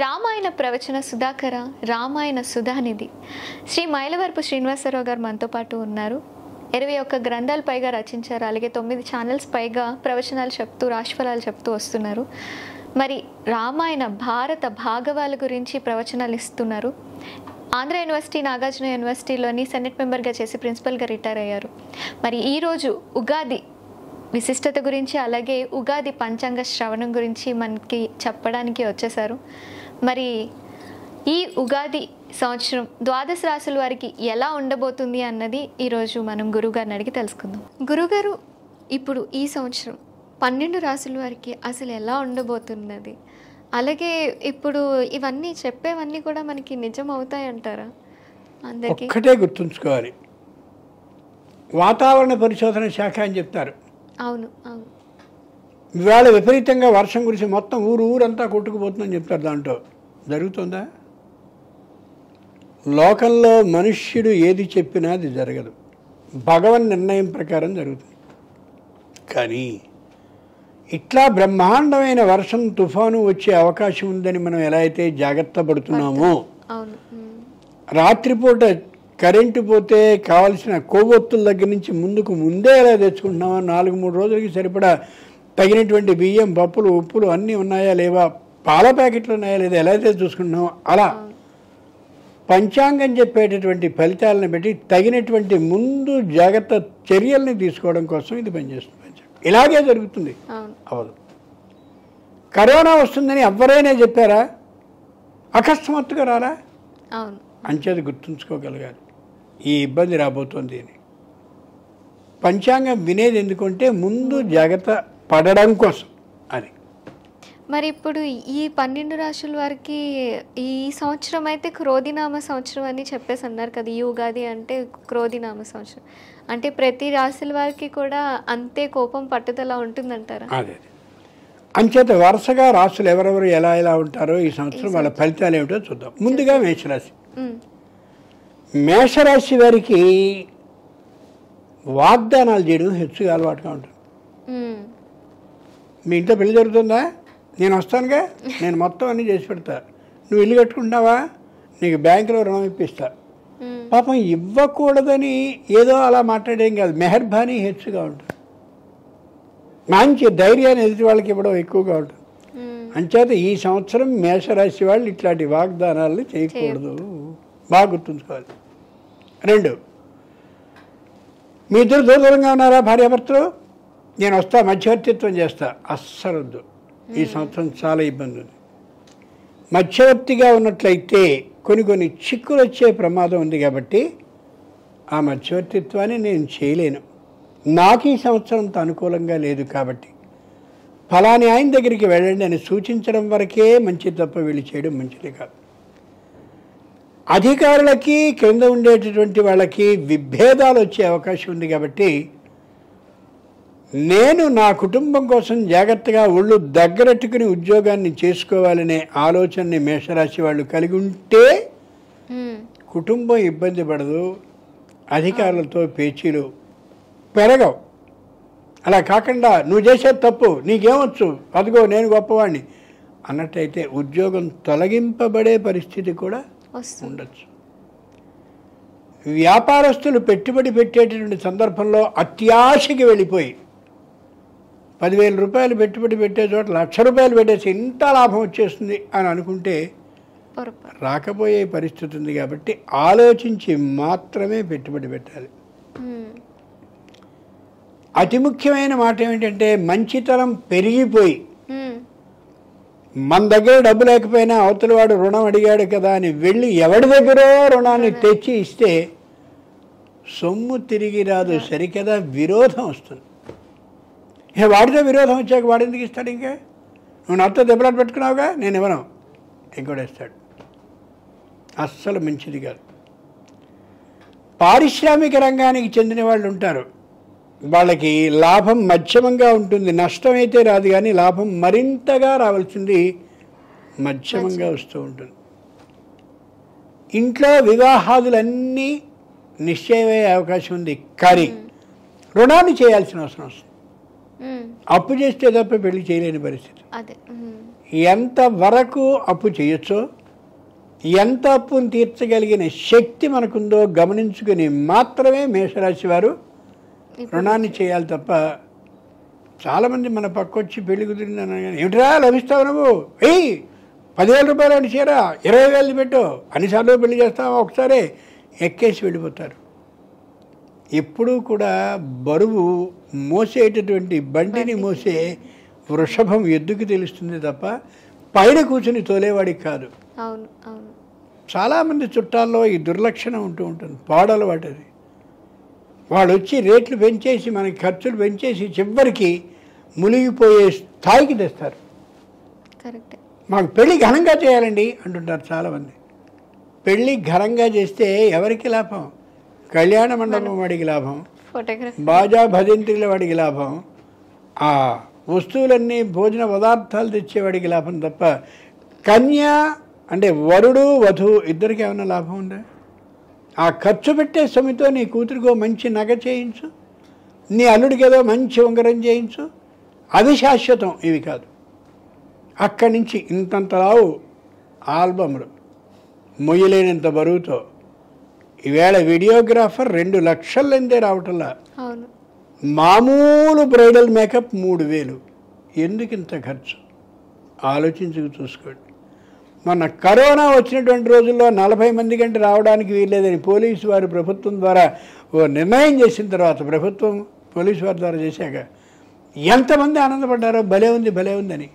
రామాయణ ప్రవచన సుధాకర, రామాయణ సుధానిధి శ్రీ మైలవరపు శ్రీనివాసరావు గారు మనతో పాటు ఉన్నారు. 21 గ్రంథాలు పైగా రచించారు. అలాగే 9 ఛానల్స్ పైగా ప్రవచనాలు చెప్తూ రాశిఫలాలు చెప్తూ వస్తున్నారు. మరి రామాయణ భారత భాగవాల గురించి ప్రవచనాలు ఇస్తున్నారు. ఆంధ్ర యూనివర్సిటీ, నాగార్జున యూనివర్సిటీలోని సెనెట్ మెంబర్గా చేసి ప్రిన్సిపల్గా రిటైర్ అయ్యారు. మరి ఈరోజు ఉగాది విశిష్టత గురించి, అలాగే ఉగాది పంచాంగ శ్రవణం గురించి మనకి చెప్పడానికి వచ్చేసారు. మరి ఈ ఉగాది సంవత్సరం ద్వాదశ రాశుల వారికి ఎలా ఉండబోతుంది అన్నది ఈరోజు మనం గురువుగారిని అడిగి తెలుసుకుందాం. గురుగారు, ఇప్పుడు ఈ సంవత్సరం 12 రాశుల వారికి అసలు ఎలా ఉండబోతున్నది? అలాగే ఇప్పుడు ఇవన్నీ చెప్పేవన్నీ కూడా మనకి నిజం అవుతాయంటారా? అందరికీ ఒక్కటే గుర్తుంచుకోవాలి, వాతావరణ పరిశోధన శాఖ అని చెప్తారు. అవును అవును. ఇవాళ విపరీతంగా వర్షం గురించి మొత్తం ఊరంతా కొట్టుకుపోతుందని చెప్తారు. దాంట్లో జరుగుతుందా? లోకంలో మనుష్యుడు ఏది చెప్పినా అది జరగదు. భగవన్ నిర్ణయం ప్రకారం జరుగుతుంది. కానీ ఇట్లా బ్రహ్మాండమైన వర్షం, తుఫాను వచ్చే అవకాశం ఉందని మనం ఎలా అయితే జాగ్రత్త పడుతున్నామో, రాత్రిపూట కరెంటు పోతే కావాల్సిన కొవ్వొత్తుల దగ్గర నుంచి ముందే ఎలా తెచ్చుకుంటున్నామో, 4-3 రోజులకి సరిపడా తగినటువంటి బియ్యం, పప్పులు, ఉప్పులు అన్నీ ఉన్నాయా లేవా, పాల ప్యాకెట్లు ఉన్నాయా లేదా ఎలా అయితే చూసుకుంటున్నామో, అలా పంచాంగం చెప్పేటటువంటి ఫలితాలను బట్టి తగినటువంటి ముందు జాగ్రత్త చర్యల్ని తీసుకోవడం కోసం ఇది పనిచేస్తుంది. పంచాంగం ఇలాగే జరుగుతుంది. అవదు. కరోనా వస్తుందని ఎవరైనా చెప్పారా? అకస్మాత్తుగా రారా? అంచేది గుర్తుంచుకోగలగాలి, ఈ ఇబ్బంది రాబోతోంది అని. పంచాంగం వినేది ఎందుకంటే ముందు జాగ్రత్త పడడం కోసం అని. మరి ఇప్పుడు ఈ 12 రాశుల వారికి ఈ సంవత్సరం అయితే క్రోధినామ సంవత్సరం అని చెప్పేసి అన్నారు కదా. ఈ ఉగాది అంటే క్రోధినామ సంవత్సరం అంటే ప్రతి రాశుల వారికి కూడా అంతే కోపం, పట్టుదల ఉంటుందంటారా? అదే. అంచేత వరుసగా రాశులు ఎవరెవరు ఎలా ఉంటారో ఈ సంవత్సరం వాళ్ళ ఫలితాలు ఏమిటో చూద్దాం. ముందుగా మేషరాశి. మేషరాశి వారికి వాగ్దానాలు చేయడం హెచ్చుగా అలవాటుగా ఉంటుంది. మీ ఇంట్లో పెళ్లి జరుగుతుందా? నేను వస్తానుగా, నేను మొత్తం అన్నీ చేసి పెడతా. నువ్వు ఇల్లు కట్టుకుంటున్నావా? నీకు బ్యాంకులో రుణం ఇప్పిస్తా. పాపం ఇవ్వకూడదని ఏదో అలా మాట్లాడేం కాదు, మెహర్బానీ హెచ్చుగా ఉంటుంది. మంచి ధైర్యాన్ని ఎదుటి వాళ్ళకి ఇవ్వడం ఎక్కువగా ఉంటుంది. అంచేత ఈ సంవత్సరం మేషరాశి వాళ్ళు ఇట్లాంటి వాగ్దానాలను చేయకూడదు. బాగా గుర్తుంచుకోవాలి. 2, మీ ఇద్దరు దూరంగా ఉన్నారా భార్యాభర్తలు? నేను వస్తా, మధ్యవర్తిత్వం చేస్తా. అస్సలు వద్దు. ఈ సంవత్సరం చాలా ఇబ్బంది ఉంది. మధ్యవర్తిగా ఉన్నట్లయితే కొన్ని చిక్కులు వచ్చే ప్రమాదం ఉంది. కాబట్టి ఆ మధ్యవర్తిత్వాన్ని నేను చేయలేను. నాకు ఈ సంవత్సరం అంత అనుకూలంగా లేదు. కాబట్టి ఫలాని ఆయన దగ్గరికి వెళ్ళండి అని సూచించడం వరకే మంచిది తప్ప వీళ్ళు చేయడం మంచిది కాదు. అధికారులకి క్రింద ఉండేటటువంటి వాళ్ళకి విభేదాలు వచ్చే అవకాశం ఉంది. కాబట్టి నేను నా కుటుంబం కోసం జాగ్రత్తగా ఒళ్ళు దగ్గరెట్టుకుని ఉద్యోగాన్ని చేసుకోవాలనే ఆలోచనని మేషరాశి వాళ్ళు కలిగి ఉంటే కుటుంబం ఇబ్బంది పడదు, అధికారులతో పేచీలు పెరగవు. అలా కాకుండా నువ్వు చేసే తప్పు, నీకేమొచ్చు, అదిగో నేను గొప్పవాడిని అన్నట్టయితే ఉద్యోగం తొలగింపబడే పరిస్థితి కూడా ఉండొచ్చు. వ్యాపారస్తులు పెట్టుబడి పెట్టేటటువంటి సందర్భంలో అత్యాశకి వెళ్ళిపోయి 10,000 రూపాయలు పెట్టుబడి పెట్టే చోట 1,00,000 రూపాయలు పెట్టేసి ఇంత లాభం వచ్చేస్తుంది అని అనుకుంటే రాకపోయే పరిస్థితి ఉంది. కాబట్టి ఆలోచించి మాత్రమే పెట్టుబడి పెట్టాలి. అతి ముఖ్యమైన మాట ఏమిటంటే మంచితనం పెరిగిపోయి మన దగ్గర డబ్బు లేకపోయినా అవతల వాడు రుణం అడిగాడు కదా అని వెళ్ళి ఎవడి దగ్గరో రుణాన్ని తెచ్చి ఇస్తే సొమ్ము తిరిగి రాదు, సరికదా విరోధం వస్తుంది. వాడితో విరోధం వచ్చాక వాడు ఎందుకు ఇస్తాడు? ఇంకా నువ్వు నాతో దెబ్బలాట పెట్టుకున్నావుగా, నేను ఇవ్వను, ఇంకోటి ఇస్తాడు. అస్సలు మంచిది కాదు. పారిశ్రామిక రంగానికి చెందిన వాళ్ళు ఉంటారు, వాళ్ళకి లాభం మధ్యమంగా ఉంటుంది. నష్టం అయితే రాదు, కానీ లాభం మరింతగా రావాల్సింది మధ్యమంగా వస్తూ ఉంటుంది. ఇంట్లో వివాహాదులన్నీ నిశ్చయమయ్యే అవకాశం ఉంది, కానీ రుణాన్ని చేయాల్సిన అవసరం వస్తుంది. అప్పు చేస్తే తప్ప పెళ్లి చేయలేని పరిస్థితి. ఎంతవరకు అప్పు చేయొచ్చో, ఎంత అప్పును తీర్చగలిగిన శక్తి మనకుందో గమనించుకుని మాత్రమే మేషరాశి వారు రుణాన్ని చేయాలి తప్ప, చాలామంది మన పక్కొచ్చి పెళ్లి కుదిరిందని ఏమిట్రా లభిస్తావు నువ్వు, 10,000 రూపాయలు అని చీరా 20,000 పెట్టు, అన్నిసార్లు పెళ్లి చేస్తావా, ఒకసారి ఎక్కేసి వెళ్ళిపోతారు. ఎప్పుడూ కూడా బరువు మోసేటటువంటి బండిని మోసే వృషభం ఎద్దుకు తెలుస్తుంది తప్ప పైన కూర్చుని తోలేవాడికి కాదు. అవును అవును. చాలామంది చుట్టాల్లో ఈ దుర్లక్షణం ఉంటూ ఉంటుంది, పాడలవాటు అది. వాళ్ళు వచ్చి రేట్లు పెంచేసి మనకి ఖర్చులు పెంచేసి చివరికి మునిగిపోయే స్థాయికి తెస్తారు. కరెక్ట్. మాకు పెళ్ళి ఘనంగా చేయాలండి అంటుంటారు చాలామంది. పెళ్ళి ఘనంగా చేస్తే ఎవరికి లాభం? కళ్యాణ మండపం వాడికి లాభం, బాజా భజంత్రిల వాడికి లాభం, ఆ వస్తువులన్నీ భోజన పదార్థాలు తెచ్చేవాడికి లాభం తప్ప కన్య అంటే వరుడు వధువు ఇద్దరికి ఏమైనా లాభం ఉందా? ఆ ఖర్చు పెట్టే సొమ్ముతో నీ కూతురికో మంచి నగ చేయించు, నీ అల్లుడికి ఏదో మంచి ఉంగరం చేయించు, అవి శాశ్వతం, ఇవి కాదు. అక్కడి నుంచి ఇంతంత రావు ఆల్బమ్లు మొయ్యలేనంత బరువుతో. ఈవేళ వీడియోగ్రాఫర్ 2 లక్షలందే రావటంలా. మామూలు బ్రైడల్ మేకప్ 3,000. ఎందుకు ఇంత ఖర్చు? ఆలోచించుకు చూసుకోండి. మొన్న కరోనా వచ్చినటువంటి రోజుల్లో 40 మంది కంటే రావడానికి వీల్లేదని పోలీసు వారు ప్రభుత్వం ద్వారా ఓ నిర్ణయం చేసిన తర్వాత, ప్రభుత్వం పోలీసు వారి ద్వారా చేశాక ఎంతమంది ఆనందపడ్డారో, భలే ఉంది భలే ఉందని.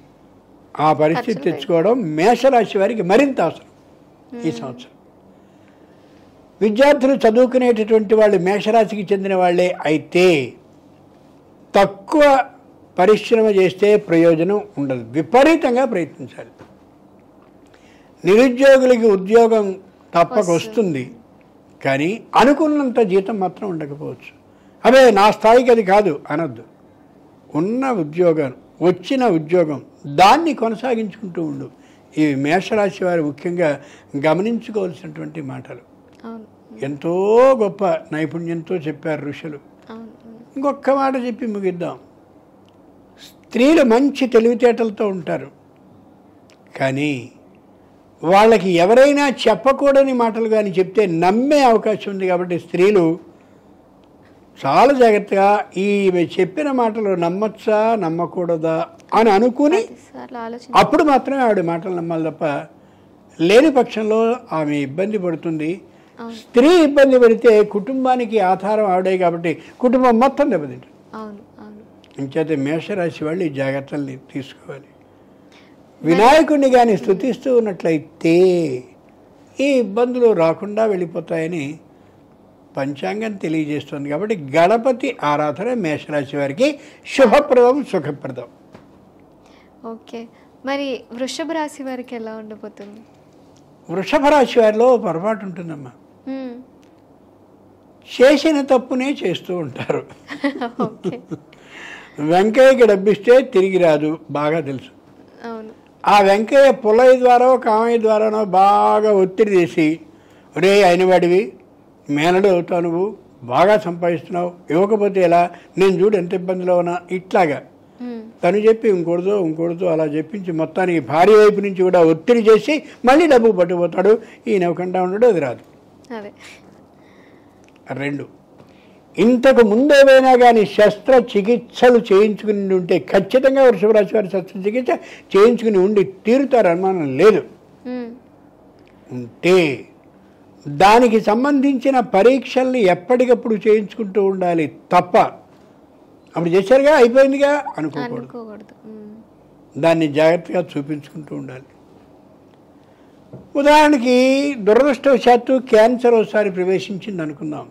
ఆ పరిస్థితి తెచ్చుకోవడం మేషరాశి వారికి మరింత అవసరం ఈ సంవత్సరం. విద్యార్థులు చదువుకునేటటువంటి వాళ్ళు మేషరాశికి చెందిన వాళ్ళే అయితే తక్కువ పరిశ్రమ చేస్తే ప్రయోజనం ఉండదు, విపరీతంగా ప్రయత్నించాలి. నిరుద్యోగులకి ఉద్యోగం తప్పక వస్తుంది, కానీ అనుకున్నంత జీతం మాత్రం ఉండకపోవచ్చు. అదే నా స్థాయికి అది కాదు అనొద్దు. ఉన్న ఉద్యోగం, వచ్చిన ఉద్యోగం దాన్ని కొనసాగించుకుంటూ ఉండు. ఇవి మేషరాశి వారు ముఖ్యంగా గమనించుకోవాల్సినటువంటి మాటలు. ఎంతో గొప్ప నైపుణ్యంతో చెప్పారు ఋషులు. ఇంకొక మాట చెప్పి ముగిద్దాం. స్త్రీలు మంచి తెలివితేటలతో ఉంటారు, కానీ వాళ్ళకి ఎవరైనా చెప్పకూడని మాటలు కానీ చెప్తే నమ్మే అవకాశం ఉంది. కాబట్టి స్త్రీలు చాలా జాగ్రత్తగా ఈ చెప్పిన మాటలు నమ్మచ్చా నమ్మకూడదా అని అనుకుని అప్పుడు మాత్రమే ఆవిడ మాటలు నమ్మాలి తప్ప లేని పక్షంలో ఆమె ఇబ్బంది పడుతుంది. స్త్రీ ఇబ్బంది పడితే కుటుంబానికి ఆధారం ఆవిడే కాబట్టి కుటుంబం మొత్తం దెబ్బతింటుంది. ఇంకైతే మేషరాశి వాళ్ళు ఈ జాగ్రత్తల్ని తీసుకోవాలి. వినాయకుడిని కానీ స్తుతిస్తూ ఉన్నట్లయితే ఈ ఇబ్బందులు రాకుండా వెళ్ళిపోతాయని పంచాంగం తెలియజేస్తుంది. కాబట్టి గణపతి ఆరాధన మేషరాశి వారికి శుభప్రదం, సుఖప్రదం. ఓకే, మరి వృషభ రాశి వారికి ఎలా ఉండబోతుంది? వృషభ రాశి వారిలో పొరపాటు ఉంటుందమ్మా. చేసిన తప్పునే చేస్తూ ఉంటారు. వెంకయ్యకి డబ్బిస్తే తిరిగి రాదు, బాగా తెలుసు. ఆ వెంకయ్య పుల్లయ్య ద్వారా కామయ్య ద్వారానో బాగా ఒత్తిడి చేసి, రే అయినవాడివి, మేనడు అవుతావు, నువ్వు బాగా సంపాదిస్తున్నావు, ఇవ్వకపోతే ఎలా, నేను చూడు ఎంత ఇబ్బందిలో ఉన్నా, ఇట్లాగా తను చెప్పి ఇంకోటితో అలా చెప్పించి మొత్తానికి భార్య వైపు నుంచి కూడా ఒత్తిడి చేసి మళ్ళీ డబ్బు పట్టుకుపోతాడు. ఈయన ఇవ్వకుండా ఉండడు, అది రాదు. 2, ఇంతకు ముందేమైనా కానీ శస్త్రచికిత్సలు చేయించుకుని ఉంటే ఖచ్చితంగా వృషభరాశి వారి శస్త్రచికిత్స చేయించుకుని ఉండి తీరుతారు, అనుమానం లేదు. ఉంటే దానికి సంబంధించిన పరీక్షల్ని ఎప్పటికప్పుడు చేయించుకుంటూ ఉండాలి తప్ప అప్పుడు చేశారుగా అయిపోయిందిగా అనుకోకూడదు. దాన్ని జాగ్రత్తగా చూపించుకుంటూ ఉండాలి. ఉదాహరణకి దురదృష్టవశాత్తు క్యాన్సర్ ఒకసారి ప్రవేశించింది అనుకుందాం.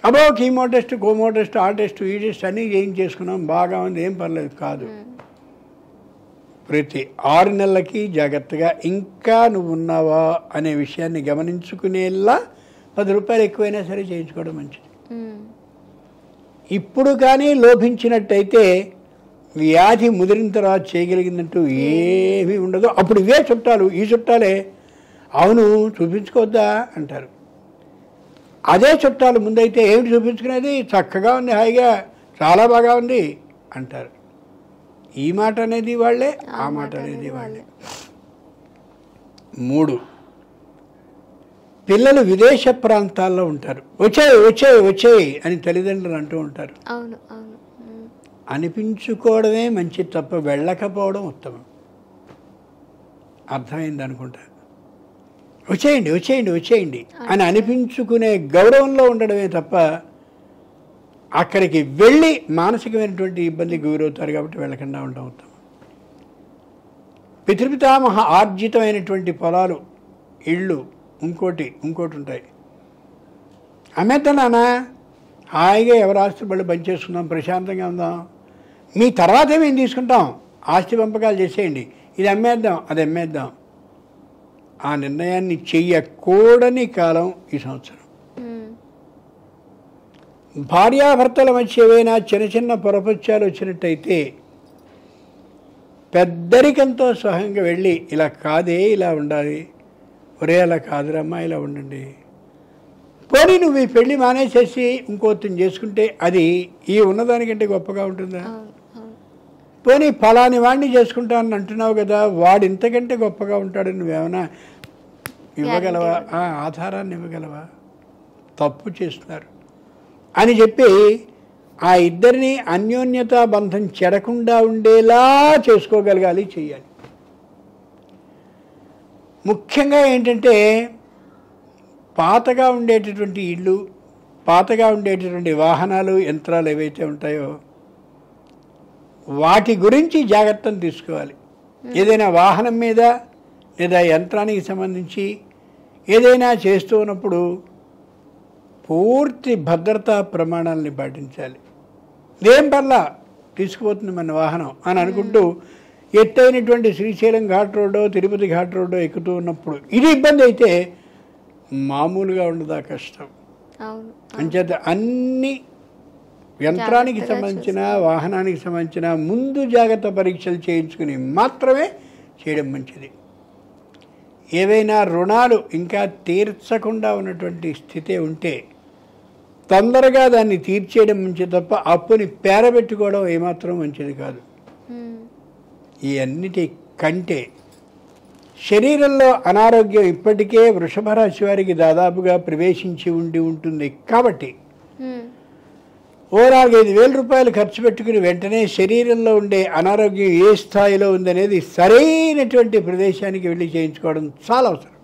అబో కీమో టెస్ట్, కోమో టెస్ట్, ఆ టెస్ట్, ఈ టెస్ట్ అన్నీ ఏం చేసుకున్నాం, బాగా ఉంది, ఏం పర్లేదు కాదు. ప్రతి 6 నెలలకి జాగ్రత్తగా ఇంకా నువ్వు ఉన్నావా అనే విషయాన్ని గమనించుకునేలా 10 రూపాయలు ఎక్కువైనా సరే చేయించుకోవడం మంచిది. ఇప్పుడు కానీ లోభించినట్టయితే వ్యాధి ముదిరిన తర్వాత చేయగలిగినట్టు ఏమీ ఉండదు. అప్పుడు ఇవే చుట్టాలు, ఈ చుట్టాలే అవును చూపించుకోవద్దా అంటారు. అదే చుట్టాలు ముందైతే ఏమిటి చూపించుకునేది, చక్కగా ఉంది, హాయిగా చాలా బాగా ఉంది అంటారు. ఈ మాట అనేది వాళ్ళే, ఆ మాట అనేది వాళ్ళే. 3, పిల్లలు విదేశ ప్రాంతాల్లో ఉంటారు. వచ్చేయి వచ్చేయి వచ్చేయి అని తల్లిదండ్రులు అంటూ ఉంటారు. అవును అవును. అనిపించుకోవడమే మంచి తప్ప వెళ్ళకపోవడం ఉత్తమం. అర్థమైంది అనుకుంటా. వచ్చేయండి వచ్చేయండి వచ్చేయండి అని అనిపించుకునే గౌరవంలో ఉండడమే తప్ప అక్కడికి వెళ్ళి మానసికమైనటువంటి ఇబ్బందికి గురవుతారు కాబట్టి వెళ్ళకుండా ఉండడం ఉత్తమం. పితృపితామహ ఆర్జితమైనటువంటి పొలాలు, ఇళ్ళు, ఇంకోటి ఉంటాయి. అమ్మేద్దాం నాన్న, హాయిగా ఎవరు ఆస్తి బళ్ళు పనిచేసుకుందాం, ప్రశాంతంగా ఉందాం, మీ తర్వాతే మేము తీసుకుంటాం, ఆస్తి పంపకాలు చేసేయండి, ఇది అమ్మేద్దాం అది అమ్మేద్దాం. ఆ నిర్ణయాన్ని చెయ్యకూడని కాలం ఈ సంవత్సరం. భార్యాభర్తల మధ్య ఏవైనా చిన్న చిన్న పొరపత్యాలు వచ్చినట్టయితే పెద్దరికంతో సహంగా వెళ్ళి ఇలా కాదే ఇలా ఉండాలి, ఒరే అలా కాదురమ్మా ఇలా ఉండండి, పోనీ నువ్వు ఈ పెళ్ళి మానేసేసి ఇంకోతిని చేసుకుంటే అది ఈ ఉన్నదానికంటే గొప్పగా ఉంటుందా? పోనీ ఫలాని వాడిని చేసుకుంటానని అంటున్నావు కదా, వాడు ఇంతకంటే గొప్పగా ఉంటాడని నువ్వేమైనా ఇవ్వగలవా? ఆధారాన్ని ఇవ్వగలవా? తప్పు చేస్తున్నారు అని చెప్పి ఆ ఇద్దరిని అన్యోన్యతా బంధం చెడకుండా ఉండేలా చేసుకోగలగాలి, చెయ్యాలి. ముఖ్యంగా ఏంటంటే పాతగా ఉండేటటువంటి ఇళ్ళు, పాతగా ఉండేటటువంటి వాహనాలు, యంత్రాలు ఏవైతే ఉంటాయో వాటి గురించి జాగ్రత్తలు తీసుకోవాలి. ఏదైనా వాహనం మీద లేదా యంత్రానికి సంబంధించి ఏదైనా చేస్తూ ఉన్నప్పుడు పూర్తి భద్రతా ప్రమాణాలని పాటించాలి. ఏం పర్లా తీసుకుపోతుంది మన వాహనం అని అనుకుంటూ ఎత్తైనటువంటి శ్రీశైలం ఘాట్ రోడ్డో తిరుపతి ఘాట్ రోడ్డో ఎక్కుతూ ఉన్నప్పుడు ఇది ఇబ్బంది అయితే మామూలుగా ఉండదా కష్టం. అంచేత అన్ని యంత్రానికి సంబంధించిన వాహనానికి సంబంధించిన ముందు జాగ్రత్త పరీక్షలు చేయించుకుని మాత్రమే చేయడం మంచిది. ఏవైనా రుణాలు ఇంకా తీర్చకుండా ఉన్నటువంటి స్థితి ఉంటే తొందరగా దాన్ని తీర్చేయడం మంచిది తప్ప అప్పుని పేరబెట్టుకోవడం ఏమాత్రం మంచిది కాదు. ఈ అన్నిటి కంటే శరీరంలో అనారోగ్యం ఇప్పటికే వృషభ రాశి వారికి దాదాపుగా ప్రవేశించి ఉంటుంది కాబట్టి ఓ 4-5 రూపాయలు ఖర్చు పెట్టుకుని వెంటనే శరీరంలో ఉండే అనారోగ్యం ఏ స్థాయిలో ఉందనేది సరైనటువంటి ప్రదేశానికి వెళ్ళి చేయించుకోవడం చాలా అవసరం.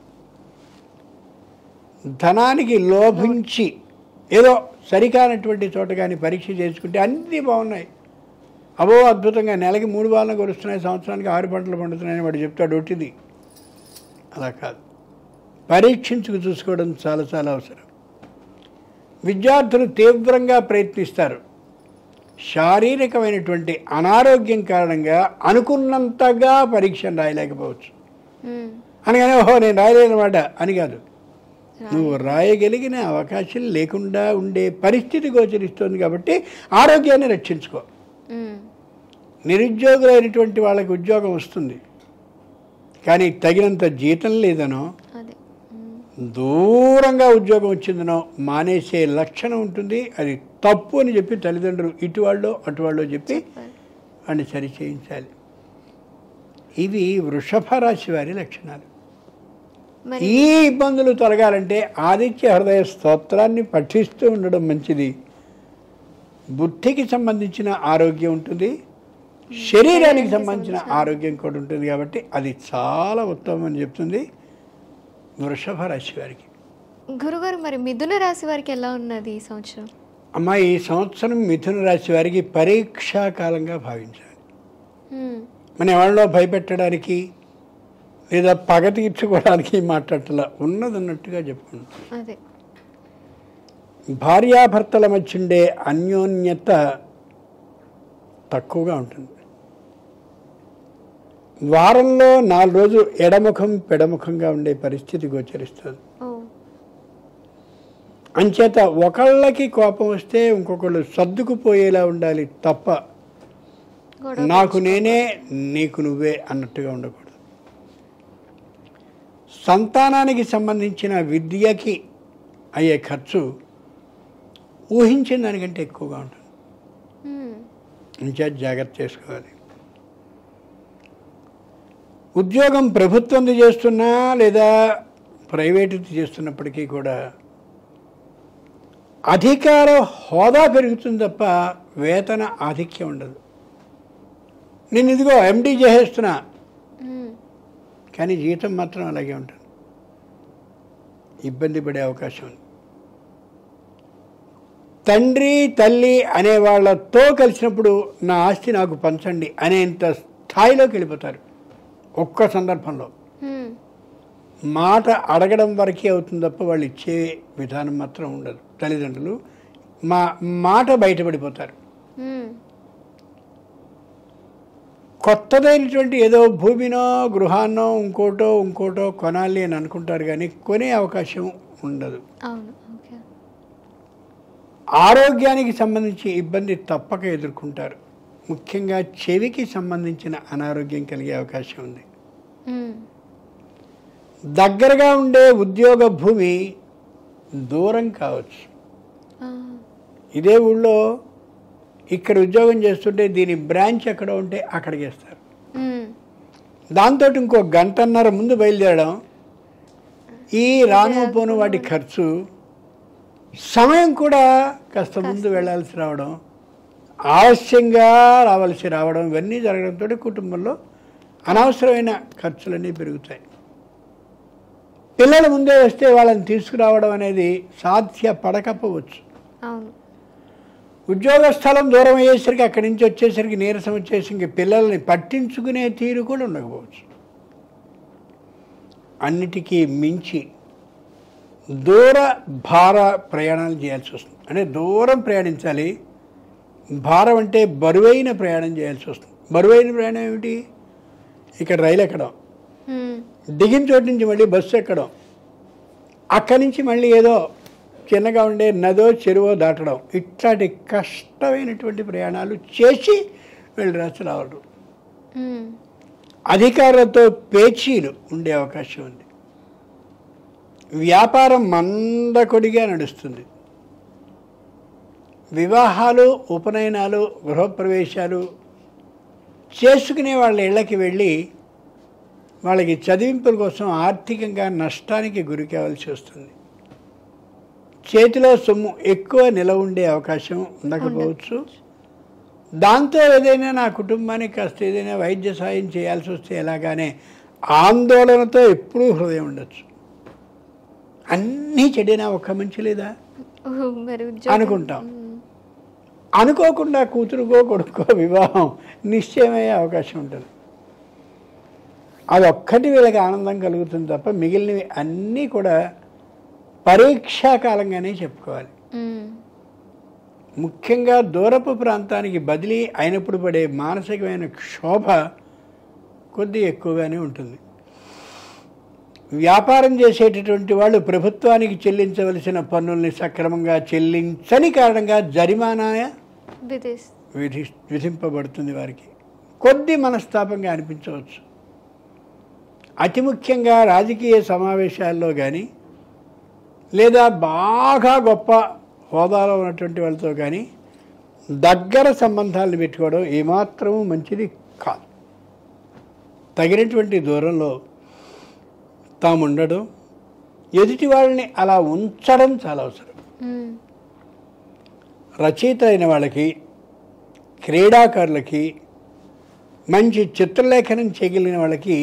ధనానికి లోభించి ఏదో సరికానటువంటి చోట కానీ పరీక్ష చేసుకుంటే అన్నీ బాగున్నాయి, అవో అద్భుతంగా నెలకి 3 బాలను కొరుస్తున్నాయి, సంవత్సరానికి 6 పంటలు పండుతున్నాయని వాడు చెప్తాడు ఒట్టిది. అలా కాదు, పరీక్షించుకు చూసుకోవడం చాలా చాలా అవసరం. విద్యార్థులు తీవ్రంగా ప్రయత్నిస్తారు. శారీరకమైనటువంటి అనారోగ్యం కారణంగా అనుకున్నంతగా పరీక్షను రాయలేకపోవచ్చు. అనగానే ఓహో నేను రాయలేనమాట అని కాదు, నువ్వు రాయగలిగిన అవకాశం లేకుండా ఉండే పరిస్థితి గోచరిస్తుంది కాబట్టి ఆరోగ్యాన్ని రక్షించుకో. నిరుద్యోగులైనటువంటి వాళ్ళకి ఉద్యోగం వస్తుంది కానీ తగినంత జీతం లేదనో, దూరంగా ఉద్యోగం వచ్చిందనో మానేసే లక్షణం ఉంటుంది. అది తప్పు అని చెప్పి తల్లిదండ్రులు ఇటువాళ్ళో అటువాళ్ళో చెప్పి వాడిని సరి చేయించాలి. ఇవి వృషభ రాశి వారి లక్షణాలు. ఈ ఇబ్బందులు తొలగాలంటే ఆదిత్య హృదయ స్తోత్రాన్ని పఠిస్తూ ఉండడం మంచిది. బుద్ధికి సంబంధించిన ఆరోగ్యం ఉంటుంది, శరీరానికి సంబంధించిన ఆరోగ్యం కూడా ఉంటుంది కాబట్టి అది చాలా ఉత్తమం అని చెప్తుంది వృషభ రాశి వారికి. గురుగారు, మరి మిథున రాశి వారికి ఎలా ఉన్నది ఈ సంవత్సరం? అమ్మ, ఈ సంవత్సరం మిథున రాశి వారికి పరీక్షాకాలంగా భావించాలి. మన ఎవరిలో భయపెట్టడానికి లేదా పగ తీర్చుకోవడానికి మాట్లాడటలా ఉన్నది ఉన్నట్టుగా చెప్పుకుంటాం. భార్యాభర్తల మధ్య ఉండే అన్యోన్యత తక్కువగా ఉంటుంది. వారంలో 4 రోజులు ఎడముఖం పెడముఖంగా ఉండే పరిస్థితి గోచరిస్తుంది. అంచేత ఒకళ్ళకి కోపం వస్తే ఇంకొకళ్ళు సర్దుకుపోయేలా ఉండాలి తప్ప నాకు నేనే నీకు నువ్వే అన్నట్టుగా ఉండకూడదు. సంతానానికి సంబంధించిన విద్యకి అయ్యే ఖర్చు ఊహించిన దానికంటే ఎక్కువగా ఉంటుంది. అంచేత జాగ్రత్త చేసుకోవాలి. ఉద్యోగం ప్రభుత్వంది చేస్తున్నా లేదా ప్రైవేటుది చేస్తున్నప్పటికీ కూడా అధికార హోదా పెరుగుతుంది తప్ప వేతన ఆధిక్యం ఉండదు. నేను ఇదిగో ఎండీ చేసేస్తున్నా, కానీ జీతం మాత్రం అలాగే ఉంటుంది. ఇబ్బంది పడే అవకాశం ఉంది. తండ్రి తల్లి అనేవాళ్లతో కలిసినప్పుడు నా ఆస్తి నాకు పంచండి అనేంత స్థాయిలోకి వెళ్ళిపోతారు. ఒక్క సందర్భంలో మాట అడగడం వరకే అవుతుంది తప్ప వాళ్ళు ఇచ్చే విధానం మాత్రం ఉండదు. తల్లిదండ్రులు మాట బయటపడిపోతారు. కొత్తదైనటువంటి ఏదో భూమినో గృహాన్నో ఇంకోటో కొనాలి అని అనుకుంటారు, కానీ కొనే అవకాశం ఉండదు. ఆరోగ్యానికి సంబంధించి ఇబ్బంది తప్పక ఎదుర్కొంటారు. ముఖ్యంగా చెవికి సంబంధించిన అనారోగ్యం కలిగే అవకాశం ఉంది. దగ్గరగా ఉండే ఉద్యోగ భూమి దూరం కావచ్చు. ఇదే ఊళ్ళో ఇక్కడ ఉద్యోగం చేస్తుంటే దీని బ్రాంచ్ ఎక్కడ ఉంటే అక్కడికి వేస్తారు. దాంతో ఇంకో గంటన్నర ముందు బయలుదేరడం, ఈ రాను పోను వాటి ఖర్చు, సమయం కూడా కాస్త ముందు వెళ్ళాల్సి రావడం, ఆలస్యంగా రావాల్సి రావడం, ఇవన్నీ జరగడంతో కుటుంబంలో అనవసరమైన ఖర్చులన్నీ పెరుగుతాయి. పిల్లలు ముందే వస్తే వాళ్ళని తీసుకురావడం అనేది సాధ్యపడకపోవచ్చు. ఉద్యోగ స్థలం దూరం అయ్యేసరికి అక్కడి నుంచి వచ్చేసరికి నీరసం వచ్చేసరికి పిల్లల్ని పట్టించుకునే తీరు కూడా ఉండకపోవచ్చు. అన్నిటికీ మించి దూర భార ప్రయాణాలు చేయాల్సి వస్తుంది. అంటే దూరం ప్రయాణించాలి. భారం అంటే బరువైన ప్రయాణం చేయాల్సి వస్తుంది. బరువైన ప్రయాణం ఏమిటి? ఇక్కడ రైలు ఎక్కడం, దిగిన చోటు నుంచి మళ్ళీ బస్సు ఎక్కడం, అక్కడి నుంచి మళ్ళీ ఏదో చిన్నగా ఉండే నదో చెరువో దాటడం, ఇట్లాంటి కష్టమైనటువంటి ప్రయాణాలు చేసి వెళ్ళి రావడం. అధికారులతో పేచీలు ఉండే అవకాశం ఉంది. వ్యాపారం మందకొడిగా నడుస్తుంది. వివాహాలు, ఉపనయనాలు, గృహప్రవేశాలు చేసుకునే వాళ్ళ ఇళ్ళకి వెళ్ళి వాళ్ళకి చదివింపుల కోసం ఆర్థికంగా నష్టానికి గురి కావాల్సి వస్తుంది. చేతిలో సొమ్ము ఎక్కువ నిలవ ఉండే అవకాశం ఉండకపోవచ్చు. దాంతో ఏదైనా నా కుటుంబానికి కాస్త ఏదైనా వైద్య సాయం చేయాల్సి వస్తే ఎలాగానే ఆందోళనతో ఎప్పుడూ హృదయం ఉండొచ్చు. అన్నీ చెడినా ఒక్క మంచి లేదా అనుకుంటాం. అనుకోకుండా కూతురుకో కొడుకో వివాహం నిశ్చయమయ్యే అవకాశం ఉంటుంది. అదొక్కటి వీళ్ళకి ఆనందం కలుగుతుంది తప్ప మిగిలినవి అన్నీ కూడా పరీక్షాకాలంగానే చెప్పుకోవాలి. ముఖ్యంగా దూరపు ప్రాంతానికి బదిలీ అయినప్పుడు పడే మానసికమైన క్షోభ కొద్ది ఎక్కువగానే ఉంటుంది. వ్యాపారం చేసేటటువంటి వాళ్ళు ప్రభుత్వానికి చెల్లించవలసిన పన్నుల్ని సక్రమంగా చెల్లించని కారణంగా జరిమానా విధింపబడుతుంది. వారికి కొద్ది మనస్తాపంగా అనిపించవచ్చు. అతి ముఖ్యంగా రాజకీయ సమావేశాల్లో కానీ లేదా బాగా గొప్ప హోదాలో ఉన్నటువంటి వాళ్ళతో కానీ దగ్గర సంబంధాలను పెట్టుకోవడం ఏమాత్రము మంచిది కాదు. తగినటువంటి దూరంలో తాము ఉండడం, ఎదుటి వాళ్ళని అలా ఉంచడం చాలా అవసరం. రచయిత అయిన వాళ్ళకి, క్రీడాకారులకి, మంచి చిత్రలేఖనం చేయగలిగిన వాళ్ళకి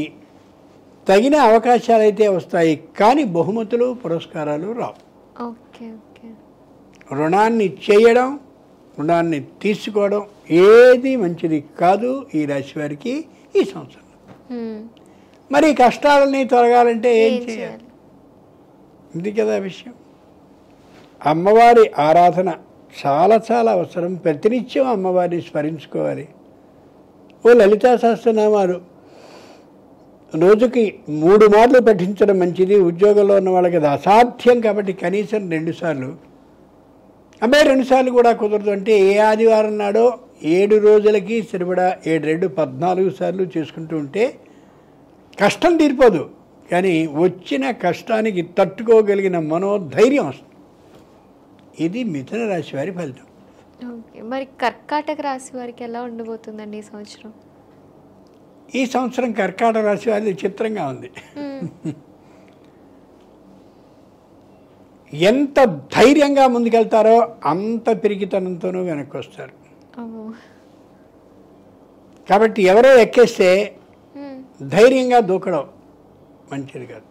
తగిన అవకాశాలు అయితే వస్తాయి, కానీ బహుమతులు పురస్కారాలు రావు. రుణాన్ని చేయడం, రుణాన్ని తీసుకోవడం ఏది మంచిది కాదు ఈ రాశి వారికి ఈ సంవత్సరం. మరి కష్టాలని తొలగాలంటే ఏం చేయాలి? ఇది కదా విషయం. అమ్మవారి ఆరాధన చాలా చాలా అవసరం. ప్రతినిత్యం అమ్మవారిని స్మరించుకోవాలి. ఓ లలితా సహస్రనామాలు రోజుకి 3 మార్లు పఠించడం మంచిది. ఉద్యోగంలో ఉన్న వాళ్ళకి అది అసాధ్యం కాబట్టి కనీసం 2 సార్లు. 2 సార్లు కూడా కుదరదు అంటే ఏ ఆదివారం నాడో 7 రోజులకి సరిపడా 7 14 సార్లు చేసుకుంటూ ఉంటే కష్టం తీరిపోదు, కానీ వచ్చిన కష్టానికి తట్టుకోగలిగిన మనోధైర్యం వస్తుంది. ఇది మిథున రాశి వారి ఫలితం. మరి కర్కాటక రాశి వారికి ఎలా ఉండబోతుందండి ఈ సంవత్సరం? ఈ సంవత్సరం కర్కాటక రాశి వారిది చిత్రంగా ఉంది. ఎంత ధైర్యంగా ముందుకెళ్తారో అంత పిరికితనంతోనూ వెనక్కి వస్తారు. కాబట్టి ఎవరో ఎక్కేస్తే ధైర్యంగా దూకడం మంచిది కాదు.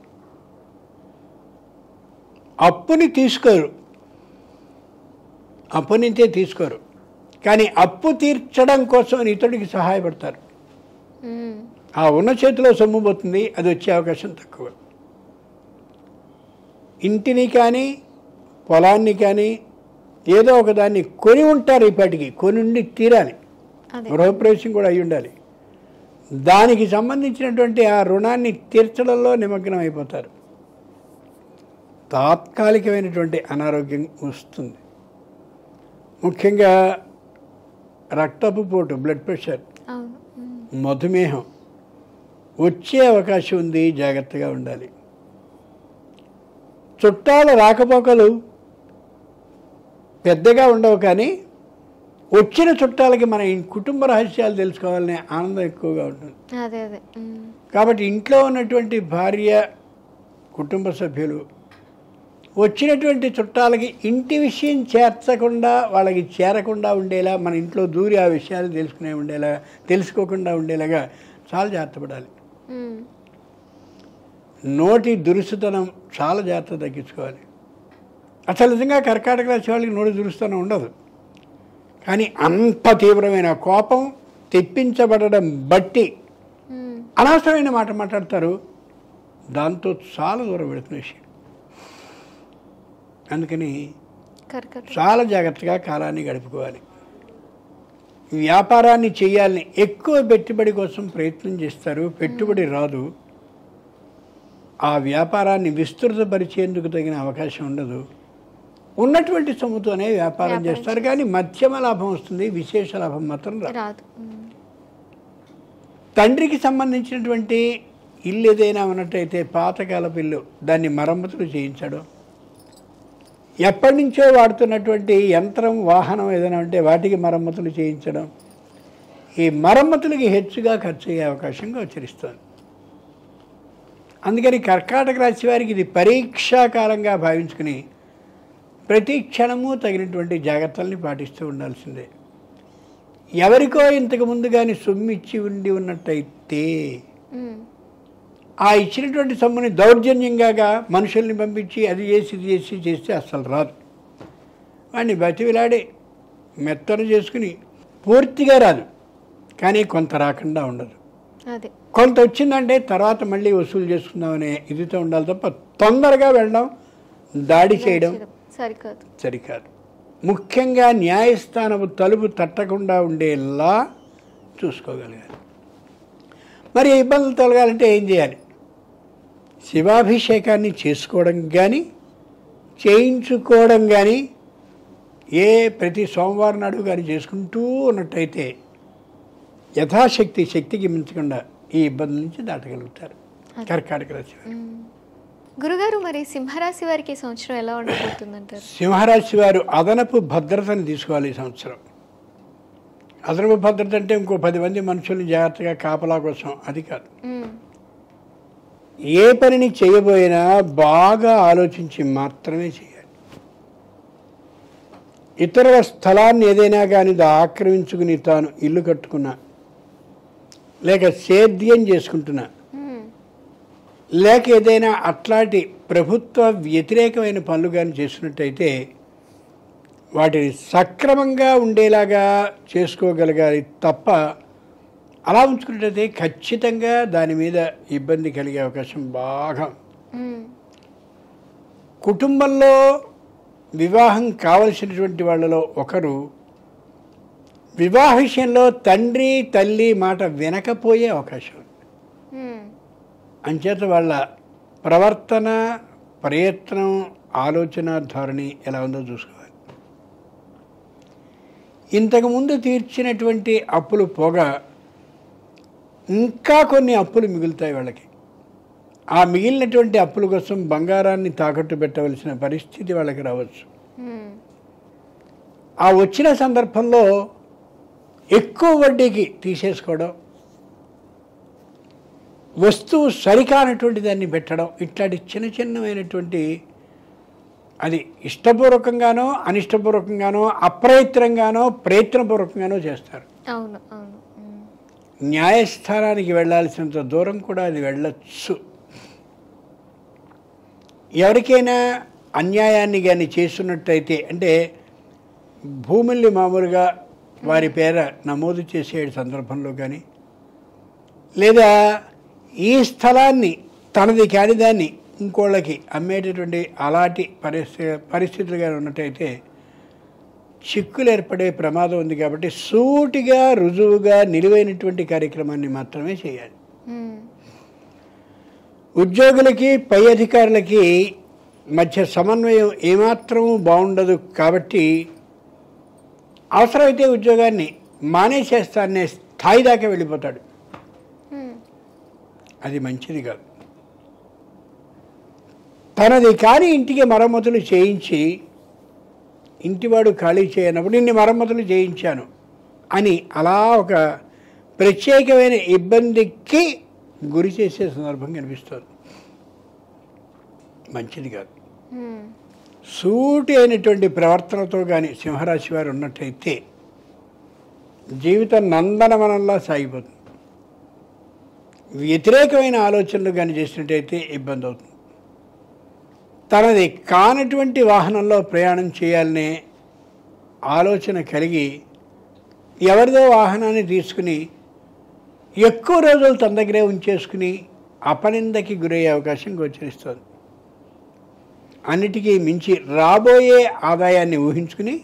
అప్పుని తీసుకోరు, అప్పునింతే తీసుకోరు, కానీ అప్పు తీర్చడం కోసం ఇతడికి సహాయపడతారు. ఆ ఉన్న చేతిలో సొమ్ము పోతుంది, అది వచ్చే అవకాశం తక్కువ. ఇంటిని కానీ పొలాన్ని కానీ ఏదో ఒకదాన్ని కొని ఉంటారు, ఇప్పటికి కొని ఉండి తీరాలి. గృహప్రవేశం కూడా అయి ఉండాలి. దానికి సంబంధించినటువంటి ఆ రుణాన్ని తీర్చడంలో నిమగ్నం అయిపోతారు. తాత్కాలికమైనటువంటి అనారోగ్యం వస్తుంది. ముఖ్యంగా రక్తపు పోటు, బ్లడ్ ప్రెషర్, మధుమేహం వచ్చే అవకాశం ఉంది. జాగ్రత్తగా ఉండాలి. చుట్టాల రాకపోకలు పెద్దగా ఉండవు, కానీ వచ్చిన చుట్టాలకి మన కుటుంబ రహస్యాలు తెలుసుకోవాలనే ఆనందం ఎక్కువగా ఉంటుంది. కాబట్టి ఇంట్లో ఉన్నటువంటి భార్య, కుటుంబ సభ్యులు వచ్చినటువంటి చుట్టాలకి ఇంటి విషయం చేర్చకుండా, వాళ్ళకి చేరకుండా ఉండేలా, మన ఇంట్లో దూరి ఆ విషయాలు తెలుసుకోకుండా ఉండేలాగా చాలా జాగ్రత్త పడాలి. నోటి దురుసుతనం చాలా జాగ్రత్త తగ్గించుకోవాలి. అసలు నిజంగా కర్కాటక రాశి వాళ్ళకి నోటి దురుసుతనం ఉండదు, కానీ అంత తీవ్రమైన కోపం తెప్పించబడడం బట్టి అనవసరమైన మాట మాట్లాడతారు. దాంతో చాలా దూరం పెడుతున్న విషయం. అందుకని చాలా జాగ్రత్తగా కాలాన్ని గడుపుకోవాలి. వ్యాపారాన్ని చేయాలని ఎక్కువ పెట్టుబడి కోసం ప్రయత్నం చేస్తారు, పెట్టుబడి రాదు. ఆ వ్యాపారాన్ని విస్తృతపరిచేందుకు తగిన అవకాశం ఉండదు. ఉన్నటువంటి సొమ్ముతోనే వ్యాపారం చేస్తారు, కానీ మధ్యమ లాభం వస్తుంది, విశేష లాభం మాత్రం రాదు. తండ్రికి సంబంధించినటువంటి ఇల్లు ఏదైనా ఉన్నట్టయితే పాతకాలపు ఇల్లు, దాన్ని మరమ్మతులు చేయించడం, ఎప్పటి నుంచో వాడుతున్నటువంటి యంత్రం, వాహనం ఏదైనా ఉంటే వాటికి మరమ్మతులు చేయించడం, ఈ మరమ్మతులకి హెచ్చుగా ఖర్చు అయ్యే అవకాశం గోచరిస్తుంది. అందుకని కర్కాటక రాశి వారికి ఇది పరీక్షాకాలంగా భావించుకుని ప్రతి క్షణము తగినటువంటి జాగ్రత్తల్ని పాటిస్తూ ఉండాల్సిందే. ఎవరికో ఇంతకు ముందు కానీ సొమ్ము ఇచ్చి ఉన్నట్టయితే ఆ ఇచ్చినటువంటి సొమ్ముని దౌర్జన్యంగా మనుషుల్ని పంపించి అది చేసి ఇది చేసి చేస్తే అస్సలు రాదు. వాడిని బతివిలాడి మెత్తన చేసుకుని పూర్తిగా రాదు, కానీ కొంత రాకుండా ఉండదు. కొంత వచ్చిందంటే తర్వాత మళ్ళీ వసూలు చేసుకుందామనే ఇదితో ఉండాలి తప్ప తొందరగా వెళ్ళడం, దాడి చేయడం సరికాదు. ముఖ్యంగా న్యాయస్థానము తలుపు తట్టకుండా ఉండేలా చూసుకోగలగాలి. మరి ఇబ్బందులు తొలగాలంటే ఏం చేయాలి? శివాభిషేకాన్ని చేసుకోవడం కానీ చేయించుకోవడం కానీ ప్రతి సోమవారం నాడు కానీ చేసుకుంటూ ఉన్నట్టయితే యథాశక్తి, శక్తికి మించకుండా ఈ ఇబ్బందుల నుంచి దాటగలుగుతారు కర్కాటక రాశి వారు. గురుగారు, మరి సింహరాశి వారికి ఈ సంవత్సరం ఎలా ఉండబోతుందంటారు? సింహరాశి వారు అదనపు భద్రతను తీసుకోవాలి ఈ సంవత్సరం. అదనపు భద్రత అంటే ఇంకో 10 మంది మనుషుల్ని జాగ్రత్తగా కాపలా కోసం, అది కాదు. ఏ పనిని చేయబోయినా బాగా ఆలోచించి మాత్రమే చేయాలి. ఇతరుల స్థలాన్ని ఏదైనా కానీ ఆక్రమించుకుని తాను ఇల్లు కట్టుకున్నా, లేక సేద్యం చేసుకుంటున్నా, లేక ఏదైనా అట్లాంటి ప్రభుత్వ వ్యతిరేకమైన పనులు కానీ చేసినట్టయితే వాటిని సక్రమంగా ఉండేలాగా చేసుకోగలగాలి తప్ప అలా ఉంచుకున్నట్టయితే ఖచ్చితంగా దాని మీద ఇబ్బంది కలిగే అవకాశం బాగా. కుటుంబంలో వివాహం కావలసినటువంటి వాళ్ళలో ఒకరు వివాహ విషయంలో తండ్రి తల్లి మాట వినకపోయే అవకాశం. అంచేత వాళ్ళ ప్రవర్తన, ప్రయత్నం, ఆలోచన ధోరణి ఎలా ఉందో చూసుకోవాలి. ఇంతకుముందు తీర్చినటువంటి అప్పులు పోగా ఇంకా కొన్ని అప్పులు మిగులుతాయి వాళ్ళకి. ఆ మిగిలినటువంటి అప్పుల కోసం బంగారాన్ని తాకట్టు పెట్టవలసిన పరిస్థితి వాళ్ళకి రావచ్చు. ఆ వచ్చిన సందర్భంలో ఎక్కువ వడ్డీకి తీసేసుకోవడం, వస్తువు సరికానటువంటి దాన్ని పెట్టడం, ఇట్లాంటి చిన్న చిన్నమైనటువంటి అది ఇష్టపూర్వకంగానో అనిష్టపూర్వకంగానో అప్రయత్నంగానో ప్రయత్నపూర్వకంగానో చేస్తారు. అవును అవును. న్యాయస్థానానికి వెళ్ళాల్సినంత దూరం కూడా అది వెళ్ళచ్చు. ఎవరికైనా అన్యాయాన్ని కానీ చేస్తున్నట్టయితే, అంటే భూముల్ని మామూలుగా వారి పేర నమోదు చేసే సందర్భంలో కానీ, లేదా ఈ స్థలాన్ని తనది కాని దాన్ని ఇంకోళ్ళకి అమ్మేటటువంటి అలాంటి పరిస్థితులు కానీ ఉన్నట్టయితే చిక్కులు ఏర్పడే ప్రమాదం ఉంది. కాబట్టి సూటిగా రుజువుగా నిలువైనటువంటి కార్యక్రమాన్ని మాత్రమే చేయాలి. ఉద్యోగులకి పై అధికారులకి మధ్య సమన్వయం ఏమాత్రమూ బాగుండదు. కాబట్టి అవసరమైతే ఉద్యోగాన్ని మానేసేస్తానే స్థాయి దాకా వెళ్ళిపోతాడు. అది మంచిది కాదు. తనది కానీ ఇంటికి మరమ్మతులు చేయించి ఇంటివాడు ఖాళీ చేయనప్పుడు ఇన్ని మరమ్మతులు చేయించాను అని అలా ఒక ప్రత్యేకమైన ఇబ్బందికి గురి చేసే సందర్భం కనిపిస్తుంది. మంచిది కాదు. సూటి అయినటువంటి ప్రవర్తనతో కానీ సింహరాశి వారు ఉన్నట్టయితే జీవితం నందనవనంలా సాగిపోతుంది. వ్యతిరేకమైన ఆలోచనలు కానీ చేసినట్టయితే ఇబ్బంది అవుతుంది. తనది కానటువంటి వాహనంలో ప్రయాణం చేయాలనే ఆలోచన కలిగి ఎవరిదో వాహనాన్ని తీసుకుని ఎక్కువ రోజులు తన దగ్గరే ఉంచేసుకుని అపనిందకి గురయ్యే అవకాశం గోచరిస్తుంది. అన్నిటికీ మించి రాబోయే ఆదాయాన్ని ఊహించుకుని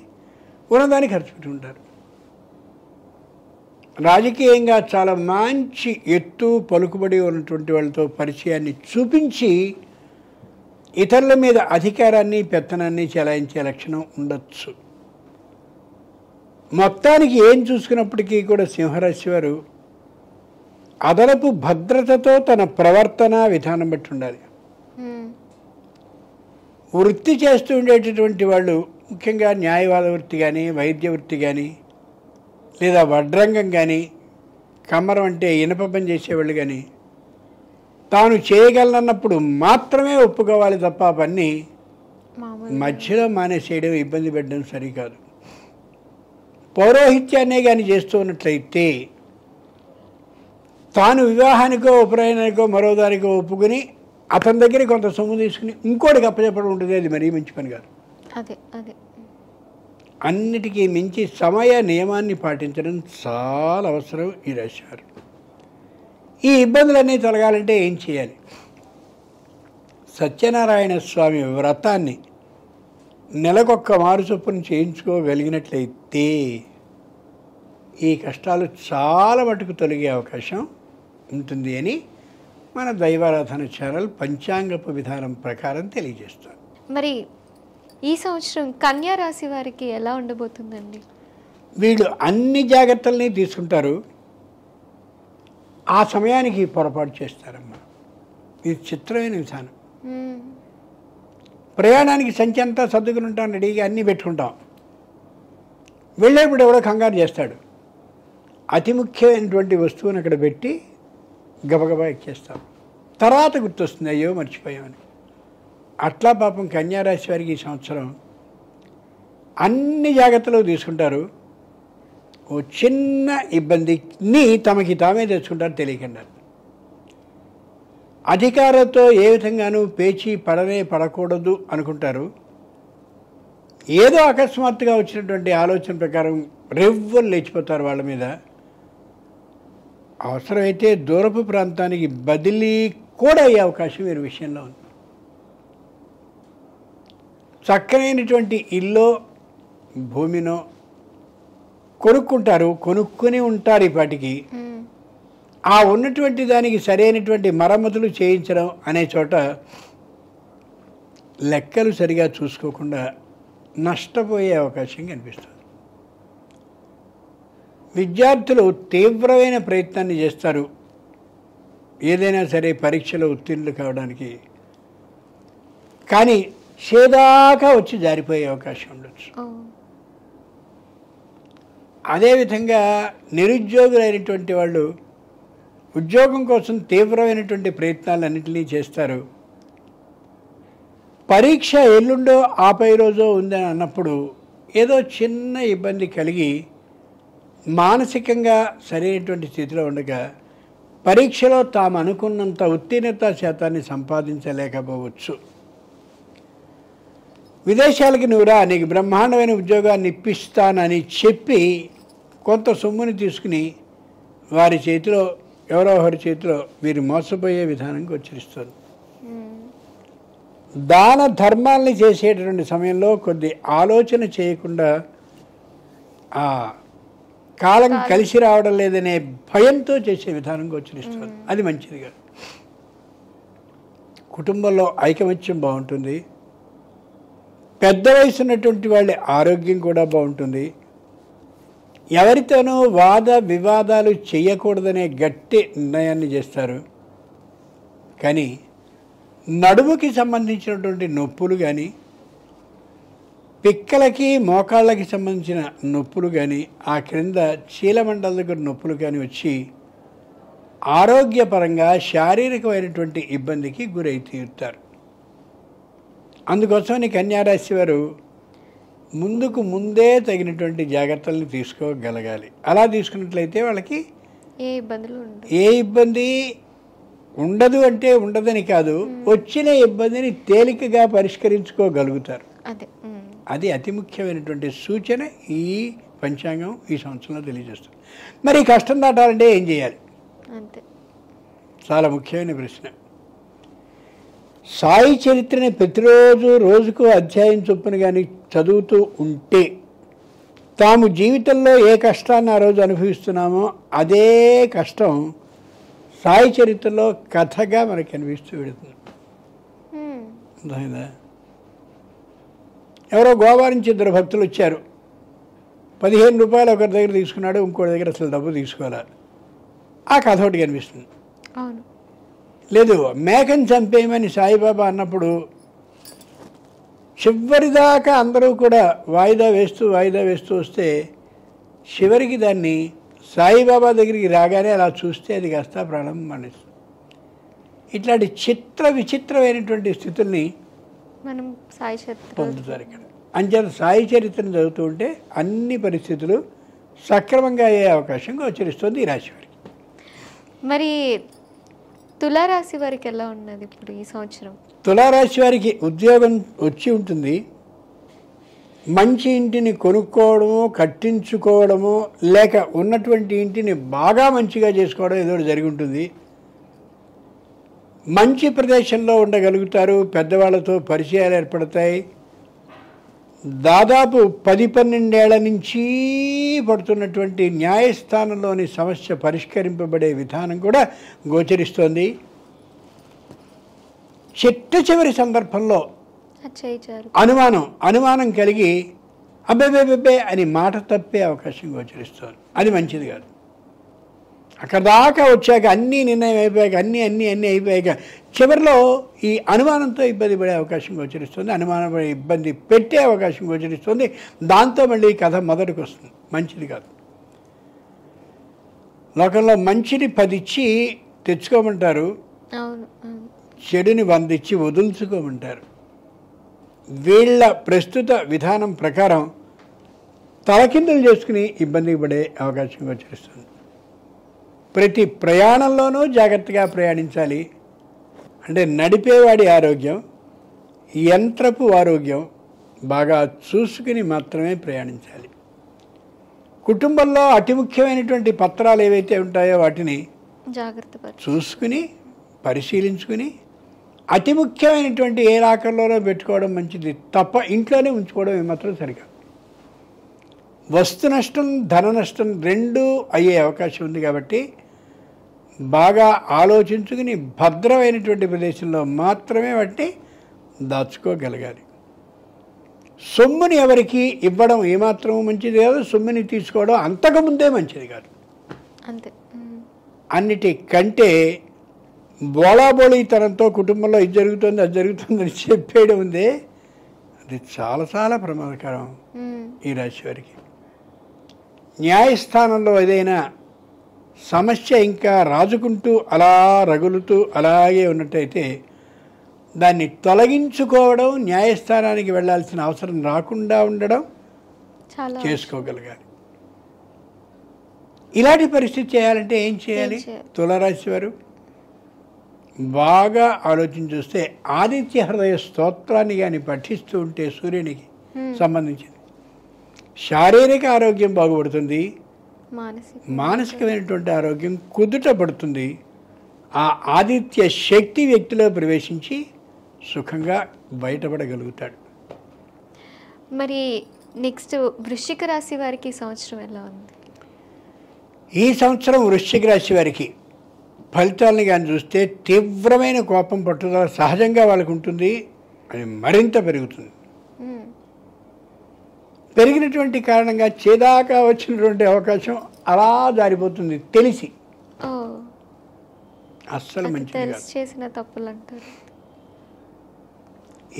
ఉన్నదాన్ని ఖర్చు పెట్టుకుంటారు. రాజకీయంగా చాలా మంచి ఎత్తు పలుకుబడి ఉన్నటువంటి వాళ్ళతో పరిచయాన్ని చూపించి ఇతరుల మీద అధికారాన్ని పెత్తనాన్ని చెలాయించే లక్షణం ఉండొచ్చు. మొత్తానికి ఏం చూసుకున్నప్పటికీ కూడా సింహరాశి వారు అదనపు భద్రతతో తన ప్రవర్తన విధానం బట్టి ఉండాలి. వృత్తి చేస్తూ ఉండేటటువంటి వాళ్ళు, ముఖ్యంగా న్యాయవాద వృత్తి కానీ, వైద్య వృత్తి కానీ, లేదా వడ్రంగం కానీ, కమ్మరం అంటే ఇనప పని చేసేవాళ్ళు కానీ, తాను చేయగలనన్నప్పుడు మాత్రమే ఒప్పుకోవాలి తప్ప పని మధ్యలో మానేసేయడం, ఇబ్బంది పెట్టడం సరికాదు. పౌరోహిత్యాన్నే కానీ చేస్తూ ఉన్నట్లయితే తాను వివాహానికో ఉపనయనానికో మరో దానికో ఒప్పుకుని అతని దగ్గర కొంత సొమ్ము తీసుకుని ఇంకోటికి అప్పచెప్పడం ఉంటుంది. అది మరీ మంచి పని కాదు. అన్నిటికీ మించి సమయ నియమాన్ని పాటించడం చాలా అవసరం ఈ రాశివారు. ఈ ఇబ్బందులన్నీ తొలగాలంటే ఏం చేయాలి? సత్యనారాయణ స్వామి వ్రతాన్ని నెలకొక్క మారు చొప్పున చేయించుకోగలిగినట్లయితే ఈ కష్టాలు చాలా మటుకు తొలగే అవకాశం ఉంటుంది అని మన దైవారాధన ఛానల్ పంచాంగపు విధానం ప్రకారం తెలియజేస్తాం. మరి ఈ సంవత్సరం కన్యా రాశి వారికి ఎలా ఉండబోతుందండి? వీళ్ళు అన్ని జాగ్రత్తల్ని తీసుకుంటారు, ఆ సమయానికి పొరపాటు చేస్తారమ్మా. ఇది చిత్రమైన విధానం. ప్రయాణానికి సంచి అంతా సర్దుకుని ఉంటాం, రెడీగా అన్నీ పెట్టుకుంటాం. వెళ్ళేప్పుడు ఎవడో కంగారు చేస్తాడు, అతి ముఖ్యమైనటువంటి వస్తువుని అక్కడ పెట్టి గబగబా ఎక్కేస్తాం. తర్వాత గుర్తొస్తుంది, అయ్యో మర్చిపోయామని. అట్లా పాపం కన్యారాశి వారికి ఈ సంవత్సరం అన్ని జాగ్రత్తలు తీసుకుంటారు. ఓ చిన్న ఇబ్బందిని తమకి తామే తెచ్చుకుంటారు తెలియకుండా. అధికారంతో ఏ విధంగానూ పేచీ పడకూడదు అనుకుంటారు. ఏదో అకస్మాత్తుగా వచ్చినటువంటి ఆలోచన ప్రకారం రెవ్వలు లేచిపోతారు వాళ్ళ మీద. అవసరమైతే దూరపు ప్రాంతానికి బదిలీ కూడా అయ్యే అవకాశం వీరి విషయంలో ఉంది. చక్కనైనటువంటి ఇల్లో భూమినో కొనుక్కుని ఉంటారు. ఈ పాటికి ఆ ఉన్నటువంటి దానికి సరైనటువంటి మరమ్మతులు చేయించడం అనే చోట లెక్కలు సరిగా చూసుకోకుండా నష్టపోయే అవకాశం కనిపిస్తుంది. విద్యార్థులు తీవ్రమైన ప్రయత్నాన్ని చేస్తారు ఏదైనా సరే పరీక్షలో ఉత్తీర్ణులు కావడానికి, కానీ చేదాకా వచ్చి జారిపోయే అవకాశం ఉండొచ్చు. అదేవిధంగా నిరుద్యోగులైనటువంటి వాళ్ళు ఉద్యోగం కోసం తీవ్రమైనటువంటి ప్రయత్నాలన్నింటినీ చేస్తారు. పరీక్ష ఎల్లుండో ఆపై రోజో ఉందని అన్నప్పుడు ఏదో చిన్న ఇబ్బంది కలిగి మానసికంగా సరైనటువంటి స్థితిలో ఉండగా పరీక్షలో తాము అనుకున్నంత ఉత్తీర్ణత శాతాన్ని సంపాదించలేకపోవచ్చు. విదేశాలకి నువ్వురా, నీకు బ్రహ్మాండమైన ఉద్యోగాన్ని ఇప్పిస్తానని చెప్పి కొంత సొమ్ముని తీసుకుని వారి చేతిలో ఎవరో ఒకరి చేతిలో వీరు మోసపోయే విధానం గోచరిస్తుంది. దాన ధర్మాల్ని చేసేటటువంటి సమయంలో కొద్ది ఆలోచన చేయకుండా ఆ కాలం కలిసి రావడం లేదనే భయంతో చేసే విధానం గోచరిస్తుంది. అది మంచిది కాదు. కుటుంబంలో ఐకమత్యం బాగుంటుంది. పెద్ద వయసు ఉన్నటువంటి వాళ్ళ ఆరోగ్యం కూడా బాగుంటుంది. ఎవరితోనూ వాద వివాదాలు చేయకూడదనే గట్టి నిర్ణయాన్ని చేస్తారు. కానీ నడుముకి సంబంధించినటువంటి నొప్పులు కానీ, పిక్కలకి మోకాళ్ళకి సంబంధించిన నొప్పులు కానీ, ఆ క్రింద చీలమండల దగ్గర నొప్పులు కానీ వచ్చి ఆరోగ్యపరంగా శారీరకమైనటువంటి ఇబ్బందికి గురై తీరుతారు. అందుకోసమని కన్యారాశి వారు ముందుకు ముందే తగినటువంటి జాగ్రత్తల్ని తీసుకోగలగాలి. అలా తీసుకున్నట్లయితే వాళ్ళకి ఏ ఇబ్బంది ఉండదు. అంటే ఉండదని కాదు, వచ్చిన ఇబ్బందిని తేలికగా పరిష్కరించుకోగలుగుతారు. అది అతి ముఖ్యమైనటువంటి సూచన ఈ పంచాంగం ఈ సంవత్సరంలో తెలియజేస్తుంది. మరి కష్టం దాటాలంటే ఏం చేయాలి? చాలా ముఖ్యమైన ప్రశ్న. సాయి చరిత్రని ప్రతిరోజు రోజుకు అధ్యాయం చొప్పున కానీ చదువుతూ ఉంటే తాము జీవితంలో ఏ కష్టాన్ని ఆ రోజు అనుభవిస్తున్నామో అదే కష్టం సాయి చరిత్రలో కథగా మనకి అనిపిస్తూ పెడుతుంది. అర్థమైందా? ఎవరో గోవా నుంచి 2 భక్తులు వచ్చారు. 15 రూపాయలు ఒకరి దగ్గర తీసుకున్నాడు, ఇంకోటి దగ్గర అసలు డబ్బు తీసుకోవాలి. ఆ కథ ఒకటి కనిపిస్తుంది. లేదు, మేకని చంపేయమని సాయిబాబా అన్నప్పుడు చివరిదాకా అందరూ కూడా వాయిదా వేస్తూ వస్తే చివరికి దాన్ని సాయిబాబా దగ్గరికి రాగానే అలా చూస్తే అది కాస్త ప్రాణం మరణిస్తుంది. ఇట్లాంటి విచిత్రమైనటువంటి స్థితుల్ని మనం సాయి చరిత్ర పొందుతారు ఇక్కడ. అంచేత సాయి చరిత్రను చదువుతూ ఉంటే అన్ని పరిస్థితులు సక్రమంగా అయ్యే అవకాశం గోచరిస్తుంది ఈ రాశి వారికి. మరి తులారాశి వారికి ఎలా ఉన్నది ఇప్పుడు ఈ సంవత్సరం? తులారాశి వారికి ఉద్యోగం వచ్చి ఉంటుంది. మంచి ఇంటిని కొనుక్కోవడము, కట్టించుకోవడము, లేక ఉన్నటువంటి ఇంటిని బాగా మంచిగా చేసుకోవడం ఏదో జరిగి ఉంటుంది. మంచి ప్రదేశంలో ఉండగలుగుతారు. పెద్దవాళ్ళతో పరిచయాలు ఏర్పడతాయి. దాదాపు 10-12 ఏళ్ల నుంచి పడుతున్నటువంటి న్యాయస్థానంలోని సమస్య పరిష్కరింపబడే విధానం కూడా గోచరిస్తోంది. చివరి సందర్భంలో అనుమానం కలిగి అబ్బే అని మాట తప్పే అవకాశం గోచరిస్తోంది. అది మంచిది కాదు. అక్కడ దాకా వచ్చాక అన్నీ నిర్ణయం అయిపోయాక అన్నీ అయిపోయాక చివరిలో ఈ అనుమానంతో ఇబ్బంది పడే అవకాశం గోచరిస్తుంది. అనుమానం పడే ఇబ్బంది పెట్టే అవకాశం గోచరిస్తుంది. దాంతో మళ్ళీ కథ మొదటికి వస్తుంది. మంచిది కాదు. లోకంలో మంచిని 10 ఇచ్చి తెచ్చుకోమంటారు, చెడుని 100 ఇచ్చి వదులుచుకోమంటారు. వీళ్ళ ప్రస్తుత విధానం ప్రకారం తలకిందులు చేసుకుని ఇబ్బందికి పడే అవకాశం గోచరిస్తుంది. ప్రతి ప్రయాణంలోనూ జాగ్రత్తగా ప్రయాణించాలి. అంటే నడిపేవాడి ఆరోగ్యం, యంత్రపు ఆరోగ్యం బాగా చూసుకుని మాత్రమే ప్రయాణించాలి. కుటుంబంలో అతి ముఖ్యమైనటువంటి పత్రాలు ఏవైతే ఉంటాయో వాటిని జాగ్రత్తగా చూసుకుని పరిశీలించుకుని అతి ముఖ్యమైనటువంటి ఏ లాకర్లోనో పెట్టుకోవడం మంచిది తప్ప ఇంట్లోనే ఉంచుకోవడం ఏమాత్రం సరికాదు. వస్తు నష్టం, ధన నష్టం 2 అయ్యే అవకాశం ఉంది. కాబట్టి బాగా ఆలోచించుకుని భద్రమైనటువంటి ప్రదేశంలో మాత్రమే వాటిని దాచుకోగలగాలి. సొమ్ముని ఎవరికి ఇవ్వడం ఏమాత్రము మంచిది కాదు. సొమ్ముని తీసుకోవడం అంతకుముందే మంచిది కాదు. అంతే. అన్నిటికంటే బోళాబోళీతనంతో కుటుంబంలో ఇది జరుగుతుంది అది జరుగుతుందని చెప్పేయడం ఉందే, అది చాలా చాలా ప్రమాదకరం ఈ రాశి వారికి. న్యాయస్థానంలో ఏదైనా సమస్య ఇంకా రాజుకుంటూ అలా రగులుతూ అలాగే ఉన్నట్టయితే దాన్ని తొలగించుకోవడం, న్యాయస్థానానికి వెళ్ళాల్సిన అవసరం రాకుండా ఉండడం చాలా చేసుకోగలగాలి. ఇలాంటి పరిస్థితి చేయాలంటే ఏం చేయాలి? తులారాశి వారు బాగా ఆలోచన చూస్తే ఆదిత్య హృదయ స్తోత్రాన్ని కానీ పఠిస్తూ ఉంటే సూర్యునికి సంబంధించింది శారీరక ఆరోగ్యం బాగుపడుతుంది, మానసికమైనటువంటి ఆరోగ్యం కుదుట పడుతుంది. ఆ ఆదిత్య శక్తి వ్యక్తిలో ప్రవేశించి సుఖంగా బయటపడగలుగుతాడు. మరి నెక్స్ట్ వృశ్చిక రాశి వారికి ఈ సంవత్సరం ఎలా ఉంది? ఈ సంవత్సరం వృశ్చిక రాశి వారికి ఫలితాలను కానీ చూస్తే తీవ్రమైన కోపం, పట్టుదల సహజంగా వాళ్ళకు ఉంటుంది. అది మరింత పెరుగుతుంది. పెరిగినటువంటి కారణంగా చేదాకా వచ్చినటువంటి అవకాశం అలా జారిపోతుంది తెలిసి. అస్సలు మంచిది కాదు. చేసిన తప్పులు అంటారు.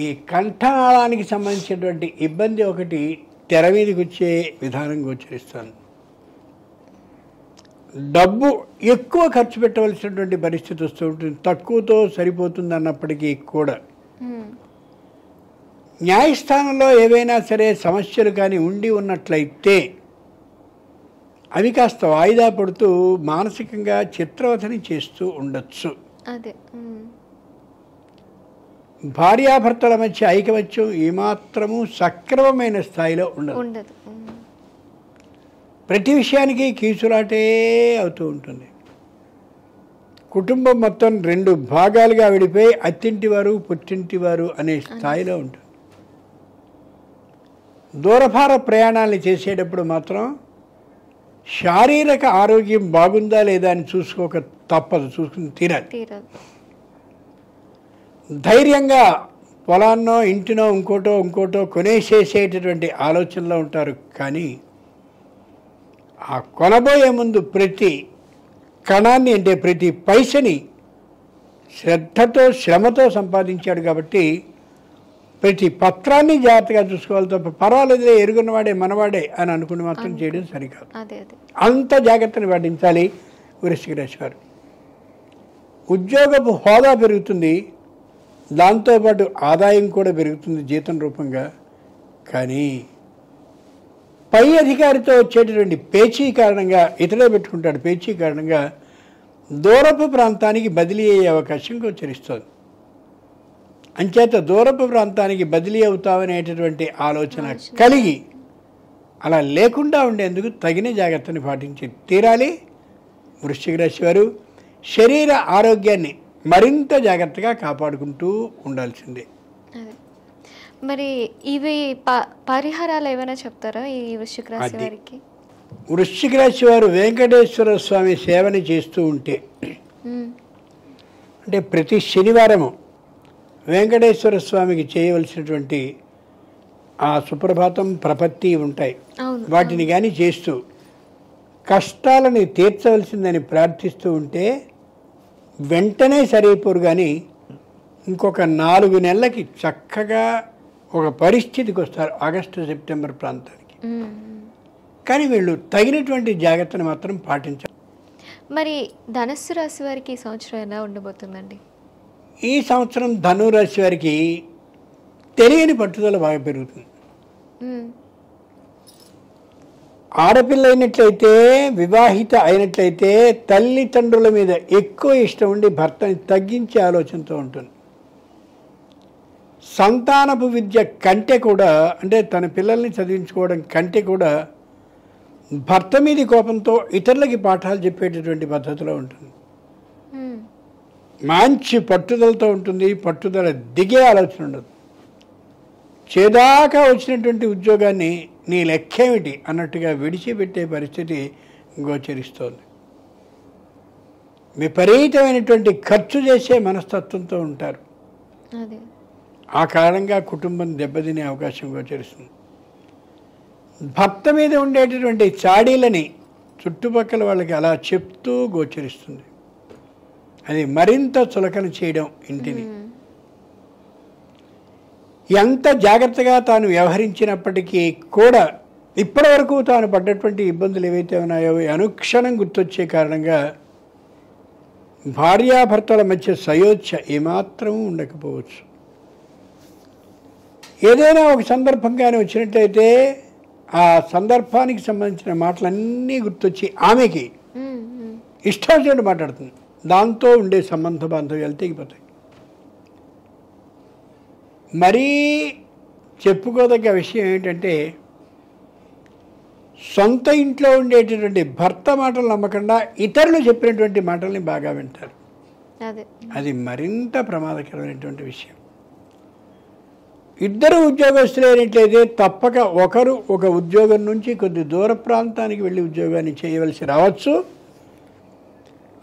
ఈ కంఠనాళానికి సంబంధించినటువంటి ఇబ్బంది ఒకటి తెర మీదకి వచ్చే విధానం గోచరిస్తాను. డబ్బు ఎక్కువ ఖర్చు పెట్టవలసినటువంటి పరిస్థితి వస్తూ ఉంటుంది. తక్కువతో సరిపోతుంది అన్నప్పటికీ కూడా న్యాయస్థానంలో ఏవైనా సరే సమస్యలు కానీ ఉండి ఉన్నట్లయితే అవి కాస్త వాయిదా పడుతూ మానసికంగా చిత్రవధని చేస్తూ ఉండొచ్చు. అదే భార్యాభర్తల మధ్య ఐకమత్యం ఏమాత్రము సక్రమమైన స్థాయిలో ఉండదు. ప్రతి విషయానికి కీచులాటే అవుతూ ఉంటుంది. కుటుంబం మొత్తం 2 భాగాలుగా విడిపోయి అత్తింటివారు పుట్టింటివారు అనే స్థాయిలో ఉంటుంది. దూరభార ప్రయాణాలు చేసేటప్పుడు మాత్రం శారీరక ఆరోగ్యం బాగుందా లేదా అని చూసుకోక తప్పదు, చూసుకుని తీరాలి. ధైర్యంగా పొలాన్నో ఇంటినో ఇంకోటో కొనేసేసేటటువంటి ఆలోచనలో ఉంటారు. కానీ ఆ కొనబోయే ముందు ప్రతి కణాన్ని అంటే ప్రతి పైసని శ్రద్ధతో శ్రమతో సంపాదించాడు కాబట్టి ప్రతి పత్రాన్ని జాగ్రత్తగా చూసుకోవాలి తప్ప పర్వాలేదులే ఎరుగున్నవాడే మనవాడే అని అనుకుని మాత్రం చేయడం సరికాదు. అంత జాగ్రత్తని పాటించాలి వృశ్చిక రాశి వారు. ఉద్యోగపు హోదా పెరుగుతుంది, దాంతోపాటు ఆదాయం కూడా పెరుగుతుంది జీతం రూపంగా. కానీ పై అధికారితో వచ్చేటటువంటి పేచీ కారణంగా ఇతడే పెట్టుకుంటాడు. పేచీ కారణంగా దూరపు ప్రాంతానికి బదిలీ అయ్యే అవకాశం గోచరిస్తుంది. అంచేత దూరపు ప్రాంతానికి బదిలీ అవుతామనేటటువంటి ఆలోచన కలిగి అలా లేకుండా ఉండేందుకు తగిన జాగ్రత్తని పాటించి తీరాలి వృశ్చిక రాశి వారు. శరీర ఆరోగ్యాన్ని మరింత జాగ్రత్తగా కాపాడుకుంటూ ఉండాల్సిందే. మరి ఇవి పరిహారాలు ఏమైనా చెప్తారా ఈ వృశ్చిక రాశి వారికి? వృశ్చిక రాశి వారు వెంకటేశ్వర స్వామి సేవని చేస్తూ ఉంటే, అంటే ప్రతి శనివారము వెంకటేశ్వర స్వామికి చేయవలసినటువంటి ఆ సుప్రభాతం ప్రపత్తి ఉంటాయి. వాటిని కానీ చేస్తూ కష్టాలని తీర్చవలసిందని ప్రార్థిస్తూ ఉంటే వెంటనే సరిపోరు. కానీ ఇంకొక 4 నెలలకి చక్కగా ఒక పరిస్థితికి వస్తారు, ఆగస్టు సెప్టెంబర్ ప్రాంతానికి. కానీ వీళ్ళు తగినటువంటి జాగ్రత్తను మాత్రం పాటించాలి. మరి ధనుస్సు రాశి వారికి ఈ సంవత్సరం ఎలా ఉండబోతుందండి? ఈ సంవత్సరం ధనురాశి వారికి తెలియని పట్టుదల బాగా పెరుగుతుంది. ఆడపిల్ల అయినట్లయితే, వివాహిత అయినట్లయితే తల్లిదండ్రుల మీద ఎక్కువ ఇష్టం ఉండి భర్తని తగ్గించే ఆలోచనతో ఉంటుంది. సంతానపు విద్య కంటే కూడా, అంటే తన పిల్లల్ని చదివించుకోవడం కంటే కూడా భర్త మీది కోపంతో ఇతరులకి పాఠాలు చెప్పేటటువంటి పద్ధతిలో ఉంటుంది. మంచి పట్టుదలతో ఉంటుంది. పట్టుదల దిగే ఆలోచన ఉండదు. చేదాకా వచ్చినటువంటి ఉద్యోగాన్ని నీ లెక్కేమిటి అన్నట్టుగా విడిచిపెట్టే పరిస్థితి గోచరిస్తోంది. విపరీతమైనటువంటి ఖర్చు చేసే మనస్తత్వంతో ఉంటారు. ఆ కారణంగా కుటుంబం దెబ్బతినే అవకాశం గోచరిస్తుంది. భర్త మీద ఉండేటటువంటి చాడీలని చుట్టుపక్కల వాళ్ళకి అలా చెప్తూ గోచరిస్తుంది. అది మరింత చులకన చేయడం ఇంటిని. ఎంత జాగ్రత్తగా తాను వ్యవహరించినప్పటికీ కూడా ఇప్పటి వరకు తాను పడ్డటువంటి ఇబ్బందులు ఏవైతే ఉన్నాయో అనుక్షణం గుర్తొచ్చే కారణంగా భార్యాభర్తల మధ్య సయోధ్య ఏమాత్రం ఉండకపోవచ్చు. ఏదైనా ఒక సందర్భంగానే వచ్చినట్లయితే ఆ సందర్భానికి సంబంధించిన మాటలన్నీ గుర్తొచ్చి ఆమెకి ఇష్టం వచ్చినట్టు మాట్లాడుతుంది. దాంతో ఉండే సంబంధ బాంధవ్యాలు తెగిపోతాయి. మరీ చెప్పుకోదగ్గ విషయం ఏంటంటే సొంత ఇంట్లో ఉండేటటువంటి భర్త మాటలు నమ్మకుండా ఇతరులు చెప్పినటువంటి మాటల్ని బాగా వింటారు. అది మరింత ప్రమాదకరమైనటువంటి విషయం. ఇద్దరు ఉద్యోగస్తులు అయినట్లయితే తప్పక ఒకరు ఒక ఉద్యోగం నుంచి కొద్ది దూర ప్రాంతానికి వెళ్ళి ఉద్యోగాన్ని చేయవలసి రావచ్చు.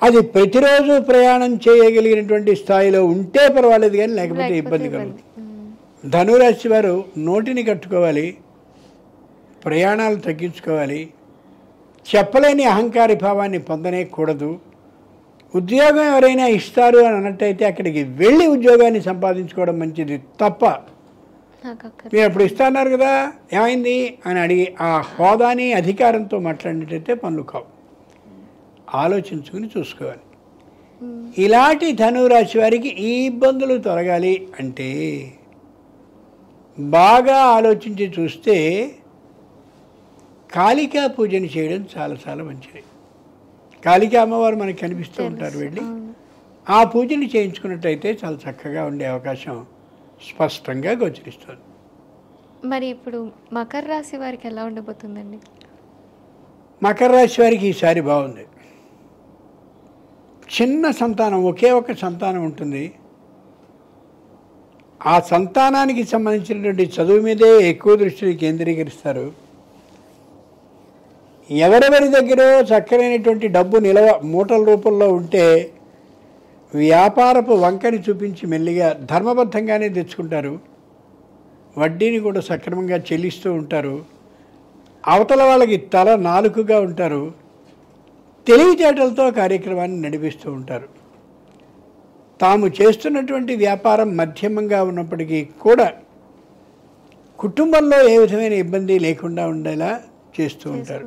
అది ప్రతిరోజు ప్రయాణం చేయగలిగినటువంటి స్థాయిలో ఉంటే పర్వాలేదు, కానీ లేకపోతే ఇబ్బంది కలుగుతుంది. ధనురాశి వారు నోటిని కట్టుకోవాలి, ప్రయాణాలు తగ్గించుకోవాలి, చెప్పలేని అహంకారి భావాన్ని పొందనేకూడదు. ఉద్యోగం ఎవరైనా ఇస్తారు అని అన్నట్టయితే అక్కడికి వెళ్ళి ఉద్యోగాన్ని సంపాదించుకోవడం మంచిది తప్ప మీరు అప్పుడు ఇస్తున్నారు కదా ఏమైంది అని అడిగి ఆ హోదాని అధికారంతో మాట్లాడినట్టయితే పనులు కావు. ఆలోచించుకుని చూసుకోవాలి. ఇలాంటి ధనురాశి వారికి ఈ ఇబ్బందులు తొలగాలి అంటే బాగా ఆలోచించి చూస్తే కాళికా పూజని చేయడం చాలా చాలా మంచిది. కాళికా అమ్మవారు మనకి కనిపిస్తూ ఉంటారు. వెళ్ళి ఆ పూజని చేయించుకున్నట్టయితే చాలా చక్కగా ఉండే అవకాశం స్పష్టంగా గోచరిస్తుంది. మరి ఇప్పుడు మకర రాశి వారికి ఎలా ఉండబోతుందండి? మకర రాశి వారికి ఈసారి బాగుంది. చిన్న సంతానం, ఒకే ఒక సంతానం ఉంటుంది. ఆ సంతానానికి సంబంధించినటువంటి చదువు మీదే ఎక్కువ దృష్టిని కేంద్రీకరిస్తారు. ఎవరెవరి దగ్గర చక్కనైనటువంటి డబ్బు నిలవ మూటల రూపంలో ఉంటే వ్యాపారపు వంకని చూపించి మెల్లిగా ధర్మబద్ధంగానే తెచ్చుకుంటారు. వడ్డీని కూడా సక్రమంగా చెల్లిస్తూ ఉంటారు. అవతల వాళ్ళకి తల నాలుకగా ఉంటారు. తెలివితేటలతో కార్యక్రమాన్ని నడిపిస్తూ ఉంటారు. తాము చేస్తున్నటువంటి వ్యాపారం మధ్యమంగా ఉన్నప్పటికీ కూడా కుటుంబంలో ఏ విధమైన ఇబ్బంది లేకుండా ఉండేలా చేస్తూ ఉంటారు.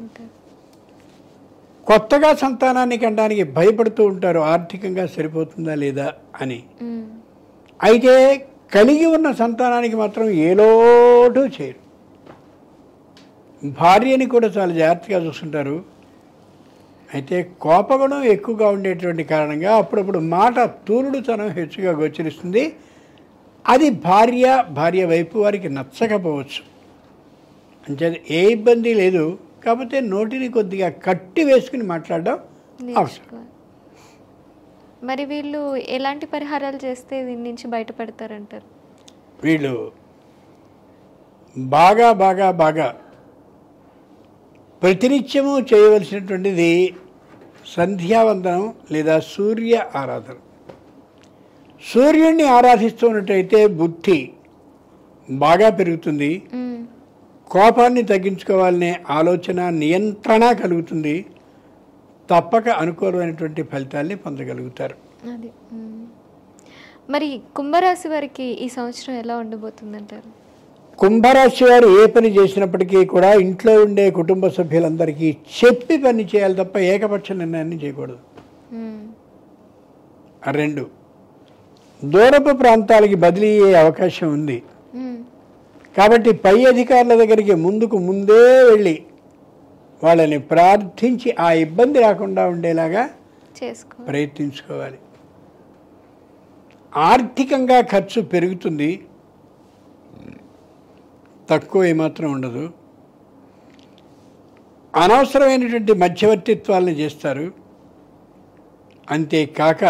కొత్తగా సంతానాన్ని కనడానికి భయపడుతూ ఉంటారు, ఆర్థికంగా సరిపోతుందా లేదా అని. అయితే కలిగి ఉన్న సంతానానికి మాత్రం ఏ లోటు చేయరు. భార్యని కూడా చాలా జాగ్రత్తగా చూస్తుంటారు. అయితే కోపగుణం ఎక్కువగా ఉండేటువంటి కారణంగా అప్పుడప్పుడు మాట తూలుడుతనం హెచ్చుగా గోచరిస్తుంది. అది భార్య వైపు వారికి నచ్చకపోవచ్చు. అంటే ఏ ఇబ్బంది లేదు, కాకపోతే నోటిని కొద్దిగా కట్టి వేసుకుని మాట్లాడడం అవసరం. మరి వీళ్ళు ఎలాంటి పరిహారాలు చేస్తే దీని నుంచి బయటపడతారంటారు? వీళ్ళు బాగా బాగా బాగా ప్రతినిత్యము చేయవలసినటువంటిది సంధ్యావందనం లేదా సూర్య ఆరాధన. సూర్యుడిని ఆరాధిస్తున్నట్టయితే బుద్ధి బాగా పెరుగుతుంది. కోపాన్ని తగ్గించుకోవాలనే ఆలోచన, నియంత్రణ కలుగుతుంది. తప్పక అనుకూలమైనటువంటి ఫలితాల్ని పొందగలుగుతారు. అది మరి కుంభరాశి వారికి ఈ సంవత్సరం ఎలా ఉండబోతుందంటారు? కుంభరాశి వారు ఏ పని చేసినప్పటికీ కూడా ఇంట్లో ఉండే కుటుంబ సభ్యులందరికీ చెప్పి పని చేయాలి తప్ప ఏకపక్ష నిర్ణయాన్ని చేయకూడదు. 2, దూరపు ప్రాంతాలకి బదిలీ అయ్యే అవకాశం ఉంది. కాబట్టి పై అధికారుల దగ్గరికి ముందే వెళ్ళి వాళ్ళని ప్రార్థించి ఆ ఇబ్బంది రాకుండా ఉండేలాగా ప్రయత్నించుకోవాలి. ఆర్థికంగా ఖర్చు పెరుగుతుంది, తక్కువ ఏమాత్రం ఉండదు. అనవసరమైనటువంటి మధ్యవర్తిత్వాలను చేస్తారు. అంతేకాక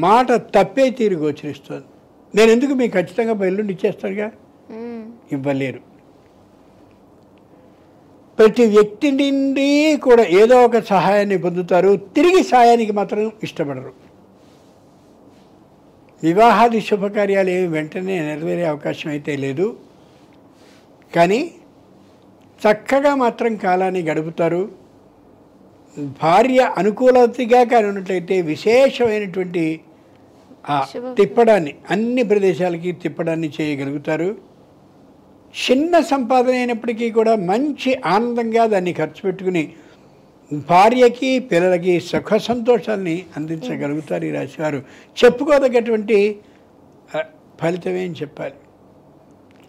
మాట తప్పే తీరు గోచరిస్తుంది. నేను ఎందుకు మీకు ఖచ్చితంగా ఎల్లుండి ఇచ్చేస్తానుగా, ఇవ్వలేరు. ప్రతి వ్యక్తి నుండి కూడా ఏదో ఒక సహాయాన్ని పొందుతారు, తిరిగి సహాయానికి మాత్రం ఇష్టపడరు. వివాహాది శుభకార్యాలు ఏమి వెంటనే నెరవేరే అవకాశం అయితే లేదు, కానీ చక్కగా మాత్రం కాలాన్ని గడుపుతారు. భార్య అనుకూలతగా కానీ ఉన్నట్లయితే విశేషమైనటువంటి తిప్పడాన్ని, అన్ని ప్రదేశాలకి తిప్పడాన్ని చేయగలుగుతారు. చిన్న సంపాదన అయినప్పటికీ కూడా మంచి ఆనందంగా దాన్ని ఖర్చు పెట్టుకుని భార్యకి పిల్లలకి సుఖ సంతోషాన్ని అందించగలుగుతారు ఈ రాశివారు. చెప్పుకోదగ్గటువంటి ఫలితమే అని చెప్పాలి.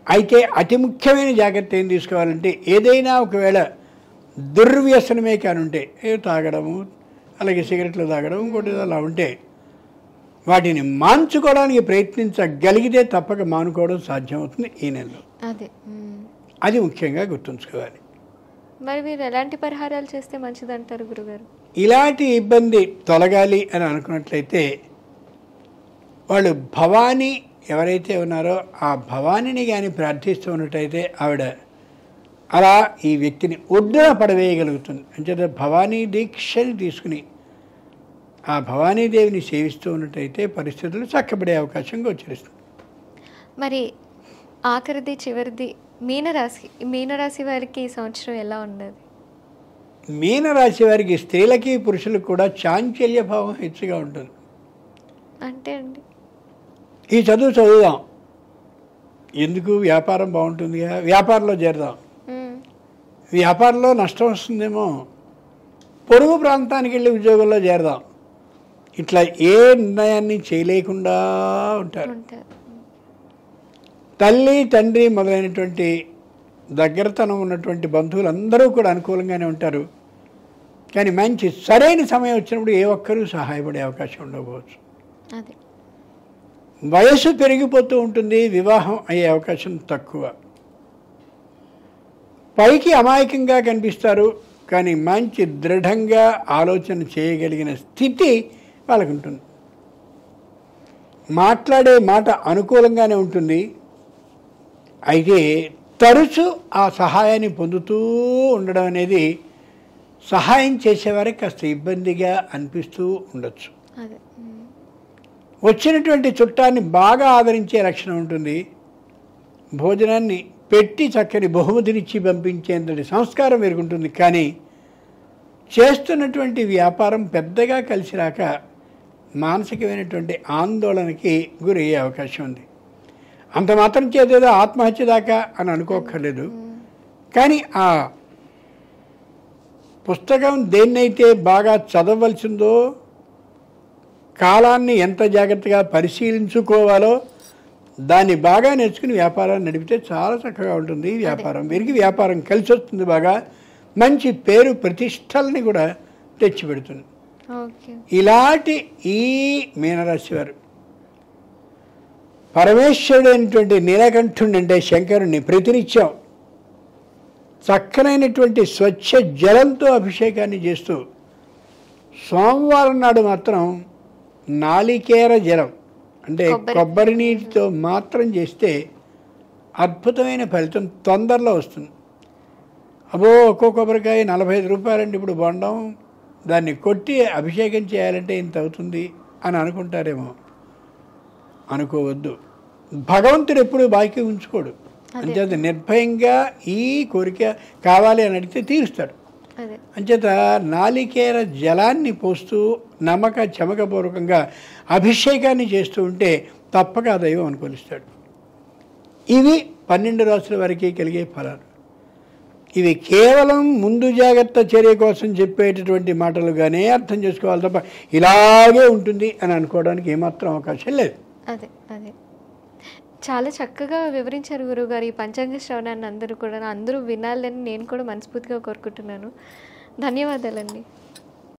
అయితే అతి ముఖ్యమైన జాగ్రత్త ఏం తీసుకోవాలంటే, ఏదైనా ఒకవేళ దుర్వ్యసనమే కానుంటే, తాగడము, అలాగే సిగరెట్లు తాగడం, ఇంకోటి అలా ఉంటే వాటిని మాన్చుకోవడానికి ప్రయత్నించగలిగితే తప్పక మానుకోవడం సాధ్యమవుతుంది ఈ నెలలో. అది ముఖ్యంగా గుర్తుంచుకోవాలి. మరి మీరు ఎలాంటి పరిహారాలు చేస్తే మంచిదంటారు గురుగారు? ఇలాంటి ఇబ్బంది తొలగాలి అని అనుకున్నట్లయితే వాళ్ళు భవానీ ఎవరైతే ఉన్నారో ఆ భవానీని కానీ ప్రార్థిస్తూ ఉన్నట్టయితే ఆవిడ అలా ఈ వ్యక్తిని ఒడ్డున పడవేయగలుగుతుంది. అంచేత భవానీ దీక్షని తీసుకుని ఆ భవానీదేవిని సేవిస్తూ ఉన్నట్టయితే పరిస్థితులు చక్కబడే అవకాశం గోచరిస్తుంది. మరి ఆఖరిది చివరిది మీనరాశి వారికి ఈ సంవత్సరం ఎలా ఉన్నది? మీనరాశి వారికి స్త్రీలకి పురుషులకు కూడా చాంచల్య భావం హెచ్చుగా ఉంటుంది. అంటే అండి, ఈ చదువుదాం, ఎందుకు వ్యాపారం బాగుంటుందిగా, వ్యాపారంలో చేరదాం, వ్యాపారంలో నష్టం వస్తుందేమో, పొరుగు ప్రాంతానికి వెళ్ళి ఉద్యోగంలో చేరదాం, ఇట్లా ఏ నిర్ణయాన్ని చేయలేకుండా ఉంటారు. తల్లి తండ్రి మొదలైనటువంటి దగ్గరతనం ఉన్నటువంటి బంధువులందరూ కూడా అనుకూలంగానే ఉంటారు. కానీ మంచి సరైన సమయం వచ్చినప్పుడు ఏ ఒక్కరూ సహాయపడే అవకాశం ఉండకపోవచ్చు. వయసు పెరిగిపోతూ ఉంటుంది, వివాహం అయ్యే అవకాశం తక్కువ. పైకి అమాయకంగా కనిపిస్తారు, కానీ మంచి దృఢంగా ఆలోచన చేయగలిగిన స్థితి వాళ్ళకు ఉంటుంది. మాట్లాడే మాట అనుకూలంగానే ఉంటుంది. అయితే తరచు ఆ సహాయాన్ని పొందుతూ ఉండడం అనేది సహాయం చేసేవారికి కాస్త ఇబ్బందిగా అనిపిస్తూ ఉండొచ్చు. వచ్చినటువంటి చుట్టాన్ని బాగా ఆదరించే లక్షణం ఉంటుంది. భోజనాన్ని పెట్టి చక్కని బహుమతినిచ్చి పంపించేంతటి సంస్కారం పెరుగుంటుంది. కానీ చేస్తున్నటువంటి వ్యాపారం పెద్దగా కలిసి రాక మానసికమైనటువంటి ఆందోళనకి గురయ్యే అవకాశం ఉంది. అంత మాత్రం చేదేదో ఆత్మహత్య దాకా అని అనుకోక్కర్లేదు. కానీ ఆ పుస్తకం దేన్నైతే బాగా చదవవలసిందో, కాలాన్ని ఎంత జాగ్రత్తగా పరిశీలించుకోవాలో దాన్ని బాగా నేర్చుకుని వ్యాపారాన్ని నడిపితే చాలా చక్కగా ఉంటుంది వ్యాపారం. వీరికి వ్యాపారం కలిసి వస్తుంది, బాగా మంచి పేరు ప్రతిష్టల్ని కూడా తెచ్చిపెడుతుంది. ఇలాంటి ఈ మీనరాశి వారు పరమేశ్వరుడైనటువంటి నీలకంఠుడిని అంటే శంకరుణ్ణి ప్రతినిత్యం చక్కనైనటువంటి స్వచ్ఛ జలంతో అభిషేకాన్ని చేస్తూ సోమవారం నాడు మాత్రం నాలికేర జలం అంటే కొబ్బరి నీటితో మాత్రం చేస్తే అద్భుతమైన ఫలితం తొందరలో వస్తుంది. అబ్బో ఒక్కో కొబ్బరికాయ 45 రూపాయలండి ఇప్పుడు బొండం, దాన్ని కొట్టి అభిషేకం చేయాలంటే ఇంత అవుతుంది అని అనుకుంటారేమో. అనుకోవద్దు. భగవంతుడు ఎప్పుడు బాకీ ఉంచుకోడు. అంచేత నిర్భయంగా ఈ కోరిక కావాలి అని అడిగితే తీరుస్తాడు. అంచేత నాలికేర జలాన్ని పోస్తూ నమ్మక చమకపూర్వకంగా అభిషేకాన్ని చేస్తూ ఉంటే తప్పక ఆ దైవం అనుకూలిస్తాడు. ఇవి 12 రాసుల వారికి కలిగే ఫలాలు. ఇవి కేవలం ముందు జాగ్రత్త చర్య కోసం చెప్పేటటువంటి మాటలుగానే అర్థం చేసుకోవాలి తప్ప ఇలాగే ఉంటుంది అని అనుకోవడానికి ఏమాత్రం అవకాశం లేదు. అదే చాలా చక్కగా వివరించారు గురువుగారు. ఈ పంచాంగ శ్రవణాన్ని అందరూ వినాలని నేను కూడా మనస్ఫూర్తిగా కోరుకుంటున్నాను. ధన్యవాదాలండి.